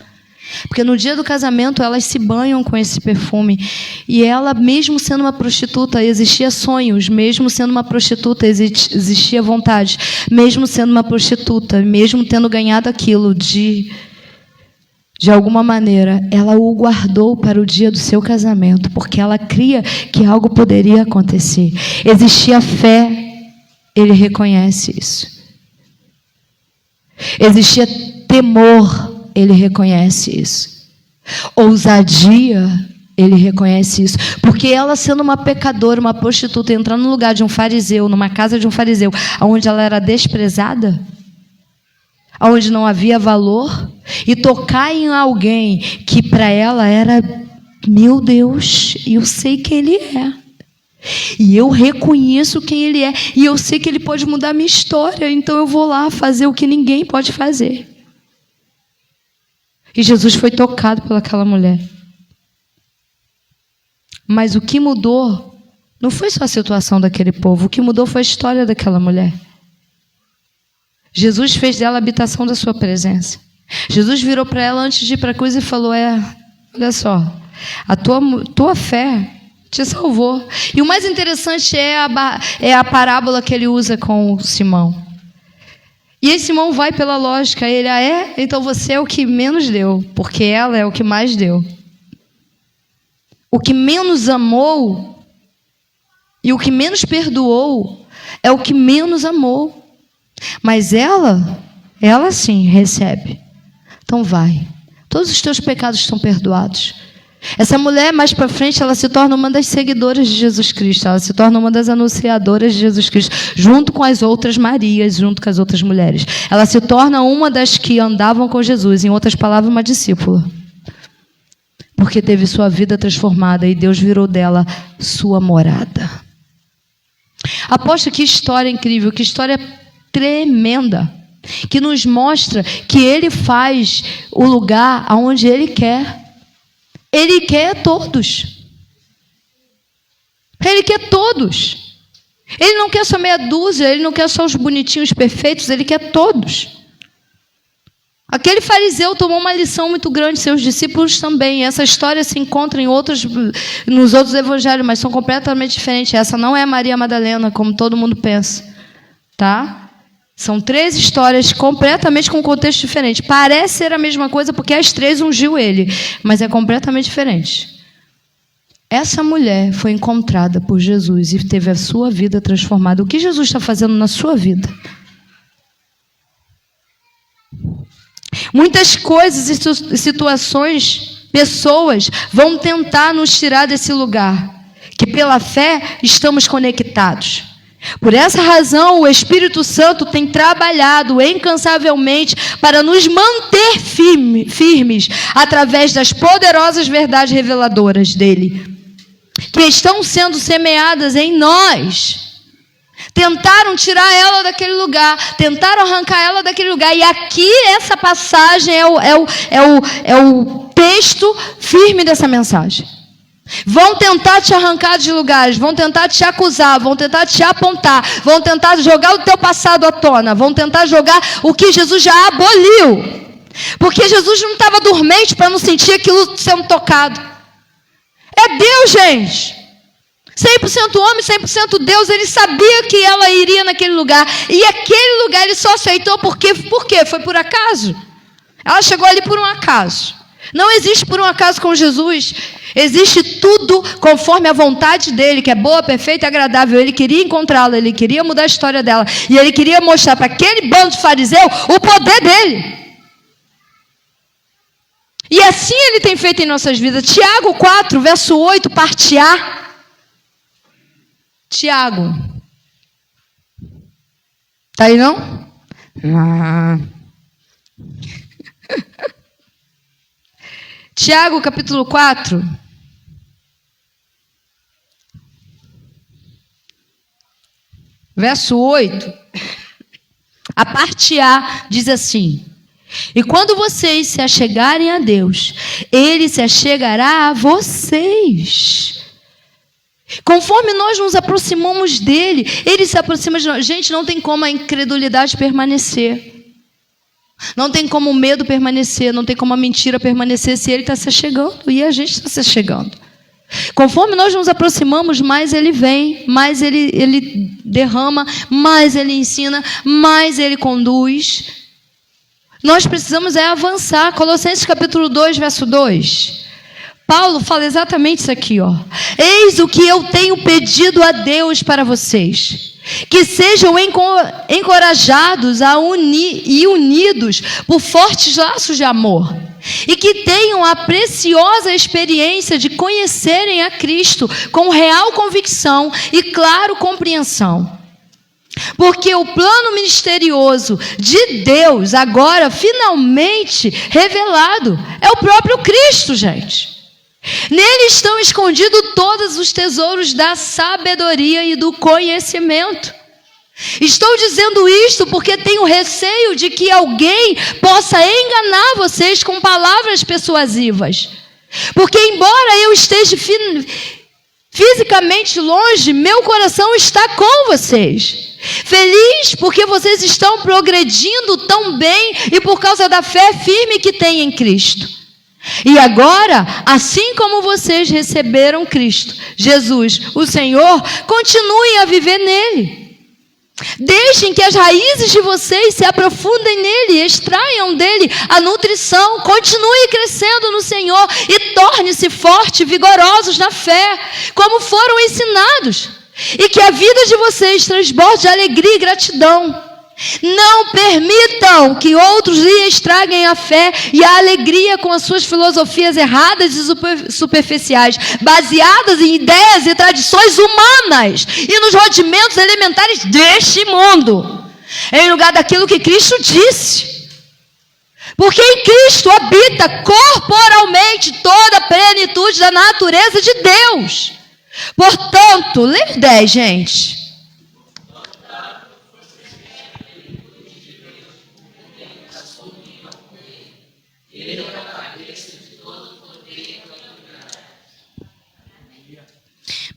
[SPEAKER 1] Porque no dia do casamento, elas se banham com esse perfume. E ela, mesmo sendo uma prostituta, existia sonhos. Mesmo sendo uma prostituta, existia vontade. Mesmo sendo uma prostituta, mesmo tendo ganhado aquilo de alguma maneira, ela o guardou para o dia do seu casamento, porque ela cria que algo poderia acontecer. Existia fé, ele reconhece isso. Existia temor, ele reconhece isso. Ousadia, ele reconhece isso. Porque ela, sendo uma pecadora, uma prostituta, entrando no lugar de um fariseu, numa casa de um fariseu, onde ela era desprezada, onde não havia valor, e tocar em alguém que para ela era: meu Deus, eu sei quem Ele é, e eu reconheço quem Ele é, e eu sei que Ele pode mudar a minha história, então eu vou lá fazer o que ninguém pode fazer. E Jesus foi tocado pelaquela mulher. Mas o que mudou não foi só a situação daquele povo, o que mudou foi a história daquela mulher. Jesus fez dela a habitação da sua presença. Jesus virou para ela antes de ir para a cruz e falou: olha só, a tua fé te salvou. E o mais interessante é a parábola que ele usa com Simão. E aí Simão vai pela lógica, ele: então você é o que menos deu, porque ela é o que mais deu. O que menos amou e o que menos perdoou é o que menos amou. Mas ela sim recebe. Então vai. Todos os teus pecados estão perdoados. Essa mulher, mais para frente, ela se torna uma das seguidoras de Jesus Cristo. Ela se torna uma das anunciadoras de Jesus Cristo, junto com as outras Marias, junto com as outras mulheres. Ela se torna uma das que andavam com Jesus. Em outras palavras, uma discípula. Porque teve sua vida transformada e Deus virou dela sua morada. Aposto que história incrível, que história tremenda, que nos mostra que Ele faz o lugar aonde Ele quer. Ele quer todos. Ele quer todos. Ele não quer só meia dúzia, Ele não quer só os bonitinhos perfeitos, Ele quer todos. Aquele fariseu tomou uma lição muito grande, seus discípulos também. Essa história se encontra nos outros evangelhos, mas são completamente diferentes. Essa não é Maria Madalena, como todo mundo pensa, tá? São 3 histórias completamente com contexto diferente. Parece ser a mesma coisa porque as 3 ungiu ele, mas é completamente diferente. Essa mulher foi encontrada por Jesus e teve a sua vida transformada. O que Jesus está fazendo na sua vida? Muitas coisas e situações, pessoas vão tentar nos tirar desse lugar, que pela fé estamos conectados. Por essa razão, o Espírito Santo tem trabalhado incansavelmente para nos manter firmes através das poderosas verdades reveladoras dele, que estão sendo semeadas em nós. Tentaram tirar ela daquele lugar, tentaram arrancar ela daquele lugar, e aqui essa passagem é o texto firme dessa mensagem. Vão tentar te arrancar de lugares, vão tentar te acusar, vão tentar te apontar, vão tentar jogar o teu passado à tona, vão tentar jogar o que Jesus já aboliu. Porque Jesus não estava dormente para não sentir aquilo sendo tocado. É Deus, gente. 100% homem, 100% Deus. Ele sabia que ela iria naquele lugar. E aquele lugar ele só aceitou por quê? Foi por acaso. Ela chegou ali por um acaso. Não existe por um acaso com Jesus. Existe tudo conforme a vontade dele, que é boa, perfeita e agradável. Ele queria encontrá-la, ele queria mudar a história dela. E ele queria mostrar para aquele bando de fariseu o poder dele. E assim ele tem feito em nossas vidas. Tiago 4, verso 8, parte A. Tiago. Tá aí não? Tiago capítulo 4. Verso 8. A parte A diz assim: e quando vocês se achegarem a Deus, Ele se achegará a vocês. Conforme nós nos aproximamos dele, Ele se aproxima de nós. Gente, não tem como a incredulidade permanecer. Não tem como o medo permanecer. Não tem como a mentira permanecer se Ele está se achegando e a gente está se achegando. Conforme nós nos aproximamos, mais Ele vem, mais Ele derrama, mais Ele ensina, mais Ele conduz. Nós precisamos avançar. Colossenses capítulo 2, verso 2. Paulo fala exatamente isso aqui, ó. Eis o que eu tenho pedido a Deus para vocês: que sejam encorajados e unidos por fortes laços de amor, e que tenham a preciosa experiência de conhecerem a Cristo com real convicção e claro compreensão. Porque o plano misterioso de Deus, agora finalmente revelado, é o próprio Cristo, gente. Nele estão escondidos todos os tesouros da sabedoria e do conhecimento. Estou dizendo isto porque tenho receio de que alguém possa enganar vocês com palavras persuasivas. Porque embora eu esteja fisicamente longe, meu coração está com vocês. Feliz porque vocês estão progredindo tão bem e por causa da fé firme que têm em Cristo. E agora, assim como vocês receberam Cristo, Jesus, o Senhor, continuem a viver nele. Deixem que as raízes de vocês se aprofundem nele, extraiam dele a nutrição, continue crescendo no Senhor e torne-se fortes e vigorosos na fé, como foram ensinados. E que a vida de vocês transborde de alegria e gratidão. Não permitam que outros lhe estraguem a fé e a alegria com as suas filosofias erradas e superficiais, baseadas em ideias e tradições humanas e nos rudimentos elementares deste mundo, em lugar daquilo que Cristo disse. Porque em Cristo habita corporalmente toda a plenitude da natureza de Deus. Portanto, lê 10, gente.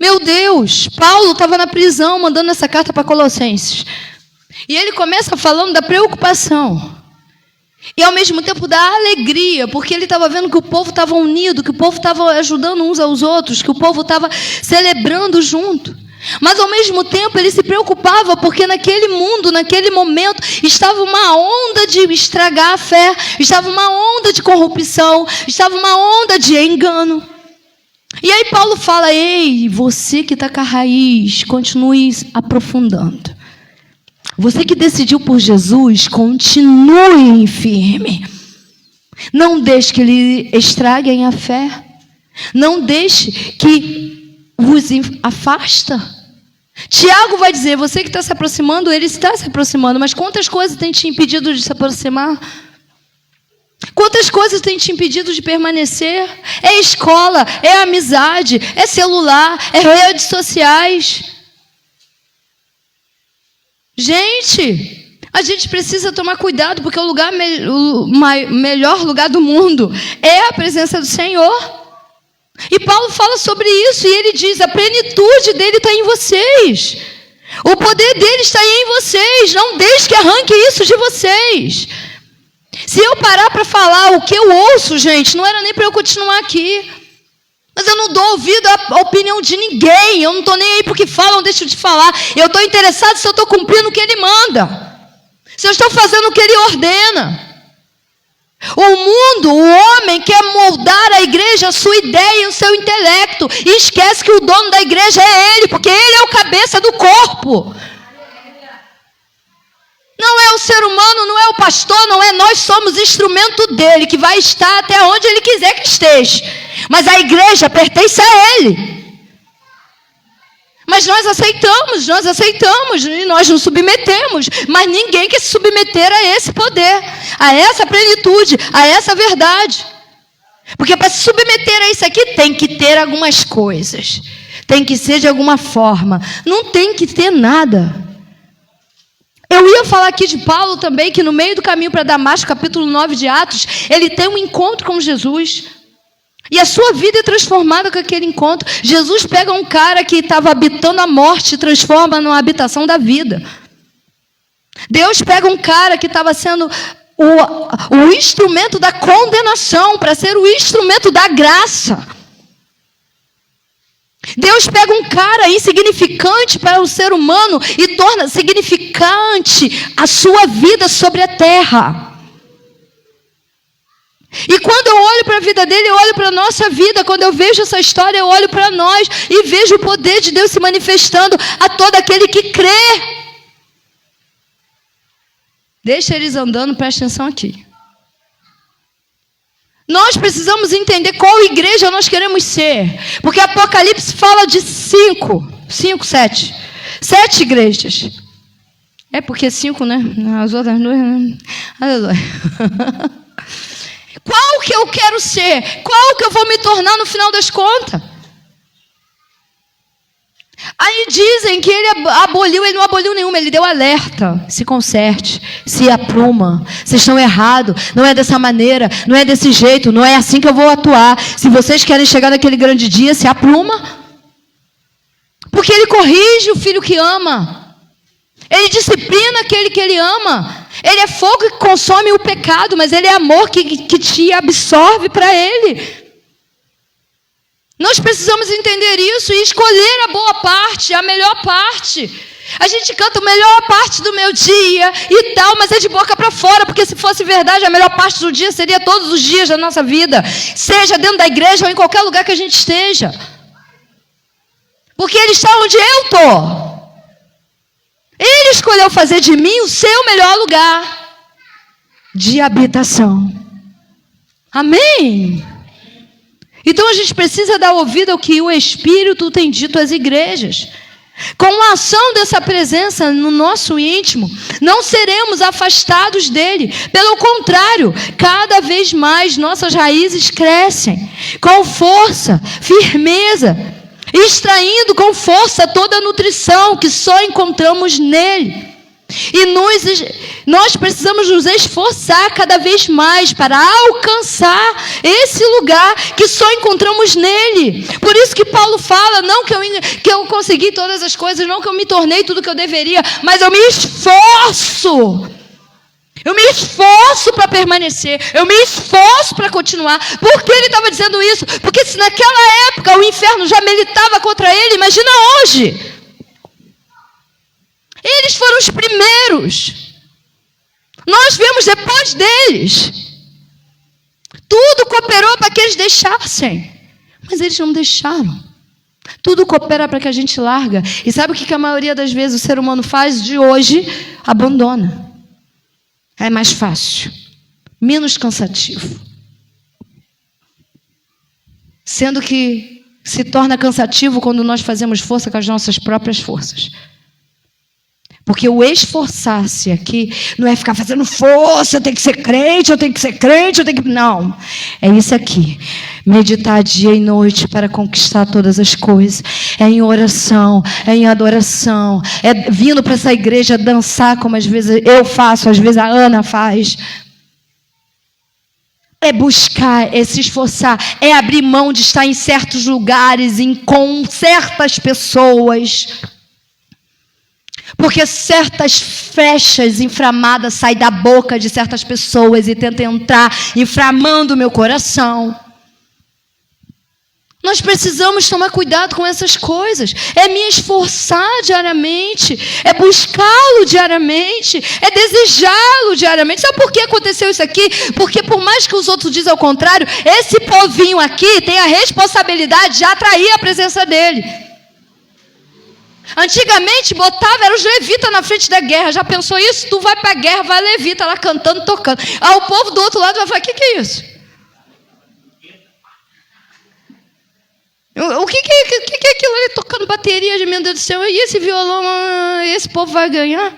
[SPEAKER 1] Meu Deus, Paulo estava na prisão mandando essa carta para Colossenses. E ele começa falando da preocupação. E ao mesmo tempo da alegria, porque ele estava vendo que o povo estava unido, que o povo estava ajudando uns aos outros, que o povo estava celebrando junto. Mas ao mesmo tempo ele se preocupava porque naquele mundo, naquele momento, estava uma onda de estragar a fé, estava uma onda de corrupção, estava uma onda de engano. E aí Paulo fala: ei, você que está com a raiz, continue aprofundando. Você que decidiu por Jesus, continue firme. Não deixe que lhe estraguem a fé. Não deixe que vos afasta. Tiago vai dizer: você que está se aproximando, ele está se aproximando, mas quantas coisas tem te impedido de se aproximar? Quantas coisas tem te impedido de permanecer? É escola, é amizade, é celular, é redes sociais. Gente, a gente precisa tomar cuidado, porque o melhor lugar do mundo é a presença do Senhor. E Paulo fala sobre isso, e ele diz: a plenitude dele está em vocês. O poder dele está em vocês. Não deixe que arranque isso de vocês. Se eu parar para falar o que eu ouço, gente, não era nem para eu continuar aqui. Mas eu não dou ouvido à opinião de ninguém. Eu não estou nem aí porque falam, deixa eu te falar. Eu estou interessado se eu estou cumprindo o que ele manda, se eu estou fazendo o que ele ordena. O mundo, o homem quer moldar a igreja, a sua ideia e o seu intelecto, e esquece que o dono da igreja é ele, porque ele é o cabeça do corpo. Não é o ser humano, não é o pastor, não é nós, somos instrumento dele, que vai estar até onde ele quiser que esteja. Mas a igreja pertence a ele. Mas nós aceitamos, e nós nos submetemos. Mas ninguém quer se submeter a esse poder, a essa plenitude, a essa verdade. Porque para se submeter a isso aqui, tem que ter algumas coisas. Tem que ser de alguma forma. Não tem que ter nada. Eu ia falar aqui de Paulo também, que no meio do caminho para Damasco, capítulo 9 de Atos, ele tem um encontro com Jesus. E a sua vida é transformada com aquele encontro. Jesus pega um cara que estava habitando a morte e transforma numa habitação da vida. Deus pega um cara que estava sendo o instrumento da condenação para ser o instrumento da graça. Deus pega um cara insignificante para o ser humano e torna significante a sua vida sobre a terra. E quando eu olho para a vida dele, eu olho para a nossa vida. Quando eu vejo essa história, eu olho para nós e vejo o poder de Deus se manifestando a todo aquele que crê. Deixa eles andando, presta atenção aqui. Nós precisamos entender qual igreja nós queremos ser. Porque Apocalipse fala de 7 igrejas. É porque 5, né? As outras 2, né? Aleluia. Qual que eu quero ser? Qual que eu vou me tornar no final das contas? Aí dizem que ele aboliu, ele não aboliu nenhuma, ele deu alerta. Se conserte, se apruma. Vocês estão errados, não é dessa maneira, não é desse jeito, não é assim que eu vou atuar. Se vocês querem chegar naquele grande dia, se apruma. Porque ele corrige o filho que ama. Ele disciplina aquele que ele ama. Ele é fogo que consome o pecado, mas ele é amor que te absorve para ele. Nós precisamos entender isso e escolher a boa parte, a melhor parte. A gente canta a melhor parte do meu dia e tal, mas é de boca para fora, porque se fosse verdade, a melhor parte do dia seria todos os dias da nossa vida, seja dentro da igreja ou em qualquer lugar que a gente esteja. Porque ele está onde eu estou. Ele escolheu fazer de mim o seu melhor lugar de habitação. Amém? Então a gente precisa dar ouvido ao que o Espírito tem dito às igrejas. Com a ação dessa presença no nosso íntimo, não seremos afastados dele. Pelo contrário, cada vez mais nossas raízes crescem com força, firmeza, extraindo com força toda a nutrição que só encontramos nele. E nós precisamos nos esforçar cada vez mais para alcançar esse lugar que só encontramos nele. Por isso que Paulo fala, não que eu consegui todas as coisas, não que eu me tornei tudo que eu deveria, mas eu me esforço. Eu me esforço para permanecer, eu me esforço para continuar. Por que ele estava dizendo isso? Porque se naquela época o inferno já militava contra ele, imagina hoje. Eles foram os primeiros. Nós viemos depois deles. Tudo cooperou para que eles deixassem. Mas eles não deixaram. Tudo coopera para que a gente larga. E sabe o que a maioria das vezes o ser humano faz de hoje? Abandona. É mais fácil. Menos cansativo. Sendo que se torna cansativo quando nós fazemos força com as nossas próprias forças. Porque o esforçar-se aqui não é ficar fazendo força, eu tenho que ser crente, eu tenho que ser crente, eu tenho que... Não, é isso aqui. Meditar dia e noite para conquistar todas as coisas. É em oração, é em adoração. É vindo para essa igreja dançar como às vezes eu faço, às vezes a Ana faz. É buscar, é se esforçar, é abrir mão de estar em certos lugares, com certas pessoas. Porque certas flechas inflamadas saem da boca de certas pessoas e tentam entrar, inflamando o meu coração. Nós precisamos tomar cuidado com essas coisas. É me esforçar diariamente, é buscá-lo diariamente, é desejá-lo diariamente. Sabe por que aconteceu isso aqui? Porque por mais que os outros dizem ao contrário, esse povinho aqui tem a responsabilidade de atrair a presença dele. Antigamente botava, eram os levitas na frente da guerra. Já pensou isso? Tu vai para a guerra, vai levita lá cantando, tocando. O povo do outro lado vai falar, o que é isso? O que é aquilo ali tocando bateria de meu Deus do céu? E esse violão, esse povo vai ganhar?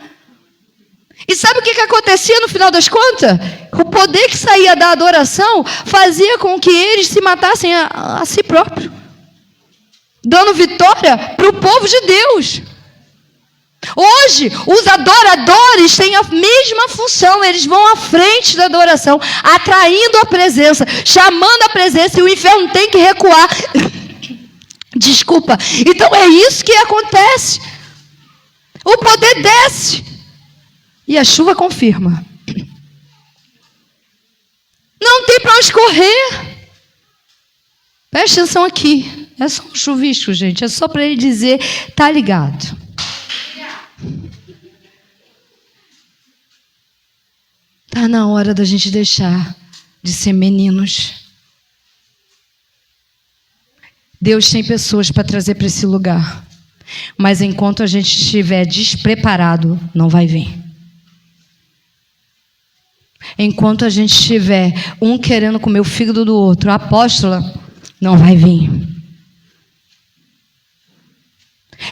[SPEAKER 1] E sabe o que acontecia no final das contas? O poder que saía da adoração fazia com que eles se matassem a si próprios, dando vitória para o povo de Deus. Hoje, os adoradores têm a mesma função. Eles vão à frente da adoração, atraindo a presença, chamando a presença, e o inferno tem que recuar. Desculpa. Então é isso que acontece. O poder desce e a chuva confirma. Não tem para onde correr. Preste atenção aqui. É só um chuvisco, gente. É só para ele dizer, tá ligado. Tá na hora da gente deixar de ser meninos. Deus tem pessoas para trazer para esse lugar. Mas enquanto a gente estiver despreparado, não vai vir. Enquanto a gente estiver um querendo comer o fígado do outro, a apóstola, não vai vir.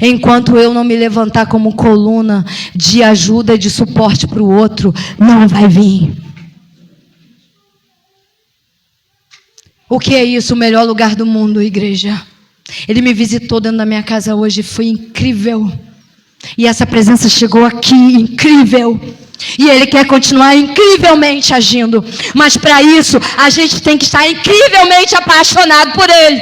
[SPEAKER 1] Enquanto eu não me levantar como coluna de ajuda e de suporte para o outro, não vai vir. O que é isso? O melhor lugar do mundo, igreja. Ele me visitou dentro da minha casa hoje, foi incrível. E essa presença chegou aqui, incrível. E Ele quer continuar incrivelmente agindo. Mas para isso, a gente tem que estar incrivelmente apaixonado por Ele.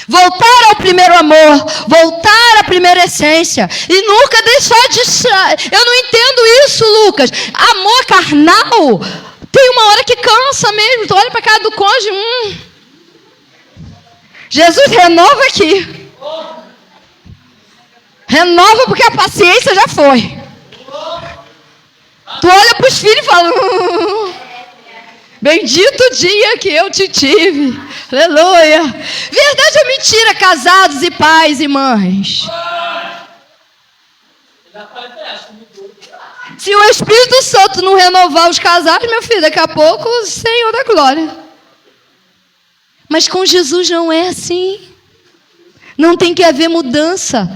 [SPEAKER 1] Voltar ao primeiro amor, voltar à primeira essência. E nunca deixar de... Eu não entendo isso, Lucas. Amor carnal... Tem uma hora que cansa mesmo. Tu olha para a cara do cônjuge. Jesus, renova aqui. Renova porque a paciência já foi. Tu olha para os filhos e fala... Bendito o dia que eu te tive. Aleluia. Verdade ou mentira, casados e pais e mães? Se o Espírito Santo não renovar os casais, meu filho, daqui a pouco o Senhor da glória. Mas com Jesus não é assim. Não tem que haver mudança.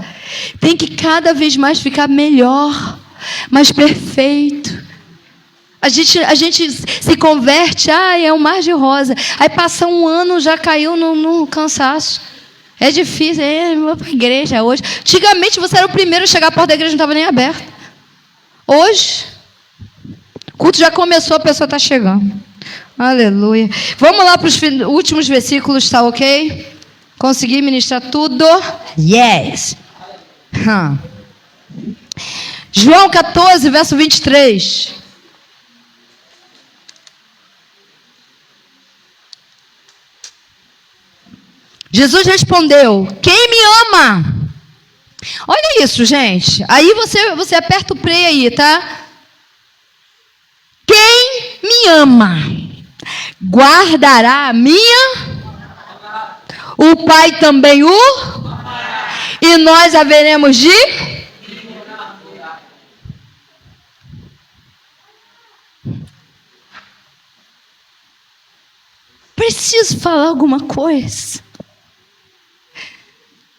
[SPEAKER 1] Tem que cada vez mais ficar melhor, mais perfeito. A gente se converte, é um mar de rosa. Aí passa um ano, já caiu no cansaço. É difícil, vou para a igreja hoje. Antigamente você era o primeiro a chegar à porta da igreja, não estava nem aberta. Hoje, o culto já começou, a pessoa está chegando. Aleluia. Vamos lá para os últimos versículos, tá ok? Consegui ministrar tudo? Yes. João 14, verso 23. Jesus respondeu: quem me ama? Olha isso, gente. Aí você aperta o play aí, tá? Quem me ama guardará a minha. O Pai também o. E nós haveremos de. Preciso falar alguma coisa.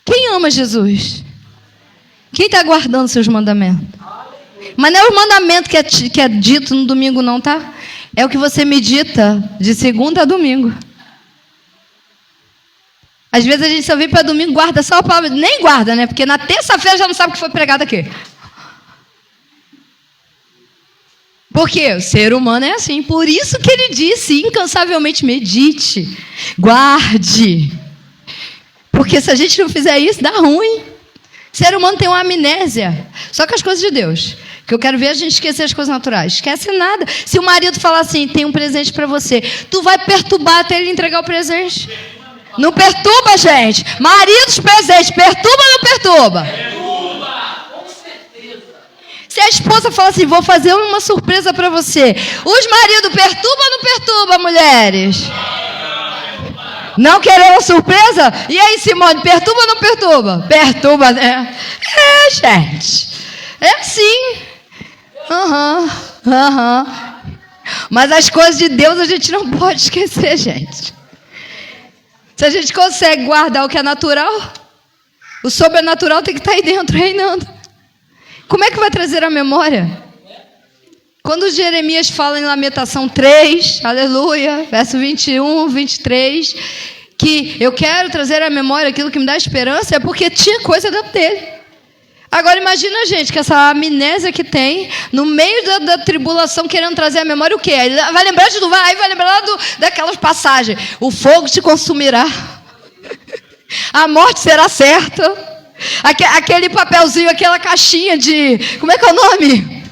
[SPEAKER 1] Quem ama Jesus? Quem está guardando seus mandamentos? Mas não é o mandamento que é dito no domingo, não, tá? É o que você medita de segunda a domingo. Às vezes a gente só vem para domingo, guarda só a palavra. Nem guarda, né? Porque na terça-feira já não sabe o que foi pregado aqui. Porque o ser humano é assim. Por isso que ele disse incansavelmente: medite, guarde. Porque se a gente não fizer isso, dá ruim. O ser humano tem uma amnésia. Só com as coisas de Deus. Que eu quero ver a gente esquecer as coisas naturais. Esquece nada. Se o marido falar assim: tem um presente para você, tu vai perturbar até ele entregar o presente. Não perturba, gente. Maridos presentes, perturba ou não perturba? Perturba, com certeza. Se a esposa fala assim: vou fazer uma surpresa para você, os maridos perturbam ou não perturba, mulheres? Não querer uma surpresa? E aí, Simone, perturba ou não perturba? Perturba, né? É, gente. É assim. Mas as coisas de Deus a gente não pode esquecer, gente. Se a gente consegue guardar o que é natural, o sobrenatural tem que estar aí dentro, reinando. Como é que vai trazer a memória? Quando Jeremias fala em Lamentação 3, aleluia, verso 21, 23, que eu quero trazer à memória aquilo que me dá esperança, é porque tinha coisa dentro dele. Agora imagina, gente, que essa amnésia que tem, no meio da tribulação, querendo trazer à memória o quê? Ele vai lembrar de novo, aí vai lembrar daquelas passagens. O fogo te consumirá. A morte será certa. Aquele papelzinho, aquela caixinha de... Como é que é o nome?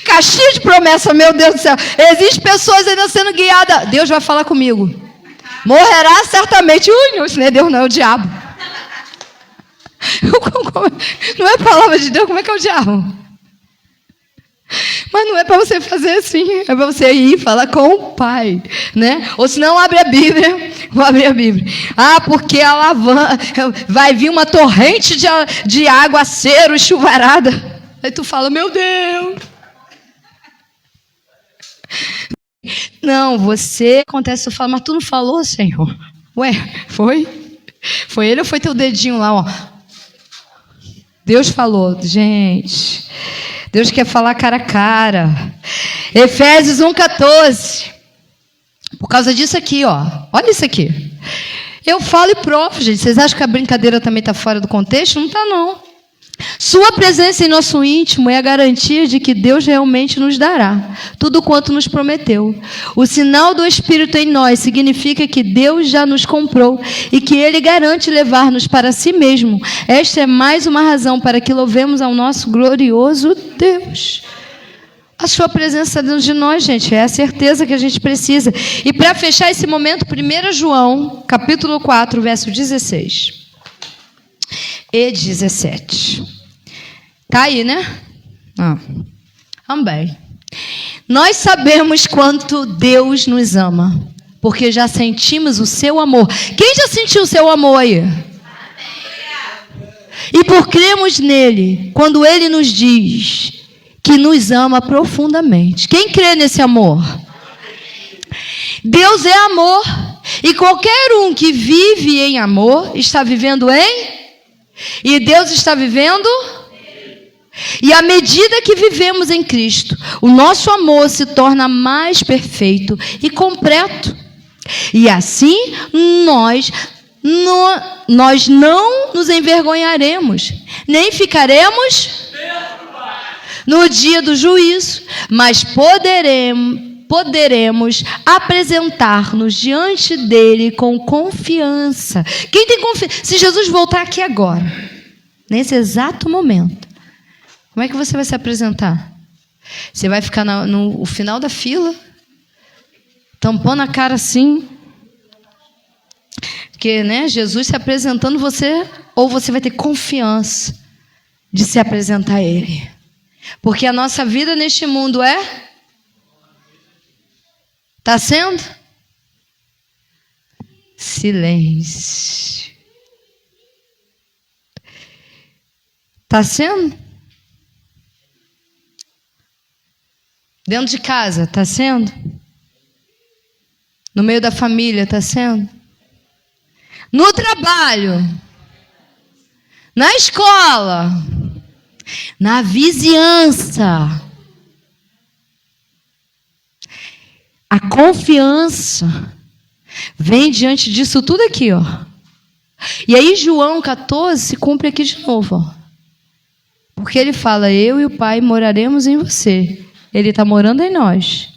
[SPEAKER 1] Caixinha de promessa, meu Deus do céu. Existem pessoas ainda sendo guiadas. Deus vai falar comigo. Morrerá certamente. Ui, isso não é Deus, não, é o diabo. Não é a palavra de Deus, como é que é o diabo? Mas não é para você fazer assim, é para você ir falar com o Pai, né? Ou se não, abre a Bíblia. Vou abrir a Bíblia. Ah, porque a alavanca vai vir uma torrente de aguaceiro e chuvarada. Aí tu fala: meu Deus. Não, você acontece, tu fala: mas tu não falou, Senhor? Ué, foi? Foi ele ou foi teu dedinho lá, ó? Deus falou, gente. Deus quer falar cara a cara. Efésios 1,14. Por causa disso aqui, ó. Olha isso aqui. Eu falo e provo, gente. Vocês acham que a brincadeira também está fora do contexto? Não está, não. Sua presença em nosso íntimo é a garantia de que Deus realmente nos dará tudo quanto nos prometeu. O sinal do Espírito em nós significa que Deus já nos comprou e que Ele garante levar-nos para si mesmo. Esta é mais uma razão para que louvemos ao nosso glorioso Deus. A sua presença dentro de nós, gente, é a certeza que a gente precisa. E para fechar esse momento, 1 João, capítulo 4, verso 16 e 17. Tá aí, né? Também. Nós sabemos quanto Deus nos ama, porque já sentimos o seu amor. Quem já sentiu o seu amor aí? E por cremos nele, quando ele nos diz que nos ama profundamente. Quem crê nesse amor? Deus é amor. E qualquer um que vive em amor está vivendo em... E Deus está vivendo... E à medida que vivemos em Cristo, o nosso amor se torna mais perfeito e completo. E assim nós não nos envergonharemos, nem ficaremos no dia do juízo, mas poderemos apresentar-nos diante dele com confiança. Quem tem confiança? Se Jesus voltar aqui agora, nesse exato momento, como é que você vai se apresentar? Você vai ficar no final da fila, tampando a cara assim, porque, né, Jesus se apresentando você, ou você vai ter confiança de se apresentar a Ele. Porque a nossa vida neste mundo está sendo? Silêncio. Está sendo? Dentro de casa, está sendo? No meio da família, está sendo? No trabalho, na escola, na vizinhança. A confiança vem diante disso tudo aqui, ó. E aí João 14 se cumpre aqui de novo, ó. Porque ele fala, eu e o Pai moraremos em você. Ele está morando em nós.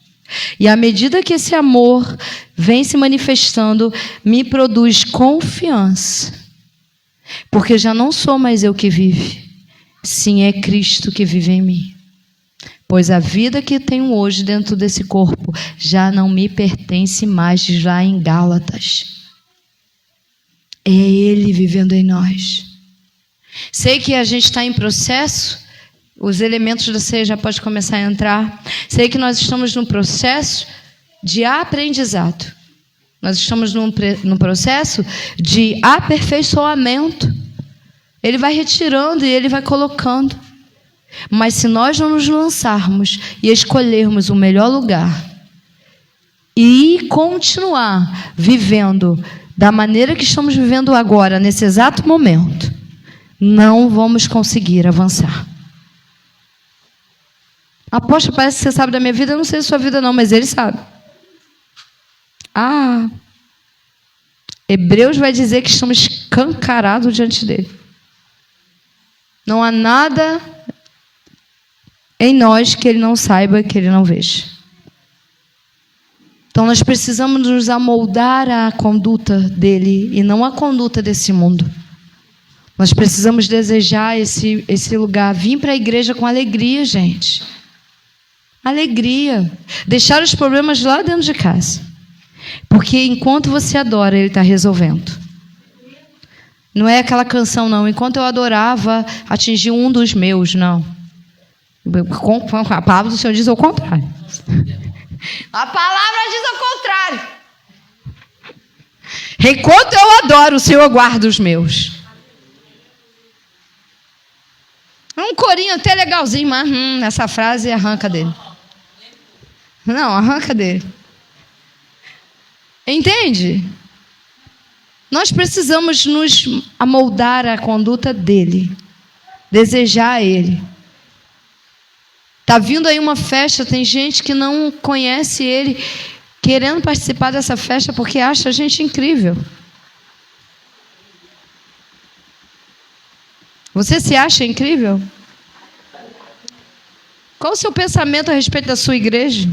[SPEAKER 1] E à medida que esse amor vem se manifestando, me produz confiança. Porque já não sou mais eu que vive. Sim, é Cristo que vive em mim. Pois a vida que tenho hoje dentro desse corpo já não me pertence mais, diz lá em Gálatas. É Ele vivendo em nós. Sei que a gente está em processo, os elementos da ceia já podem começar a entrar. Sei que nós estamos num processo de aprendizado. Nós estamos num processo de aperfeiçoamento. Ele vai retirando e Ele vai colocando. Mas se nós não nos lançarmos e escolhermos o melhor lugar e continuar vivendo da maneira que estamos vivendo agora, nesse exato momento, não vamos conseguir avançar. Apóstolo, parece que você sabe da minha vida. Eu não sei da sua vida não, mas Ele sabe. Hebreus vai dizer que estamos escancarados diante dEle. Não há nada em nós que Ele não saiba, que Ele não veja. Então nós precisamos nos amoldar à conduta dEle e não à conduta desse mundo. Nós precisamos desejar esse lugar. Vim para a igreja com alegria, gente. Alegria. Deixar os problemas lá dentro de casa. Porque enquanto você adora, Ele está resolvendo. Não é aquela canção, não. Enquanto eu adorava, atingi um dos meus, não. A palavra do Senhor diz ao contrário. A palavra diz ao contrário. Enquanto eu adoro, o Senhor guarda os meus. Um corinho até legalzinho, mas essa frase arranca dele. Não, arranca dele. Entende? Nós precisamos nos amoldar à conduta dele. Desejar ele. Está vindo aí uma festa, tem gente que não conhece ele, querendo participar dessa festa porque acha a gente incrível. Você se acha incrível? Qual o seu pensamento a respeito da sua igreja?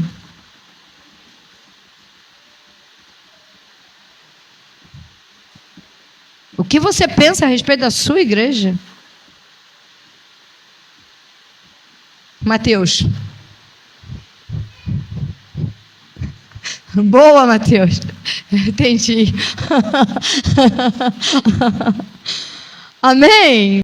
[SPEAKER 1] O que você pensa a respeito da sua igreja? Mateus. Boa, Mateus. Entendi. Amém.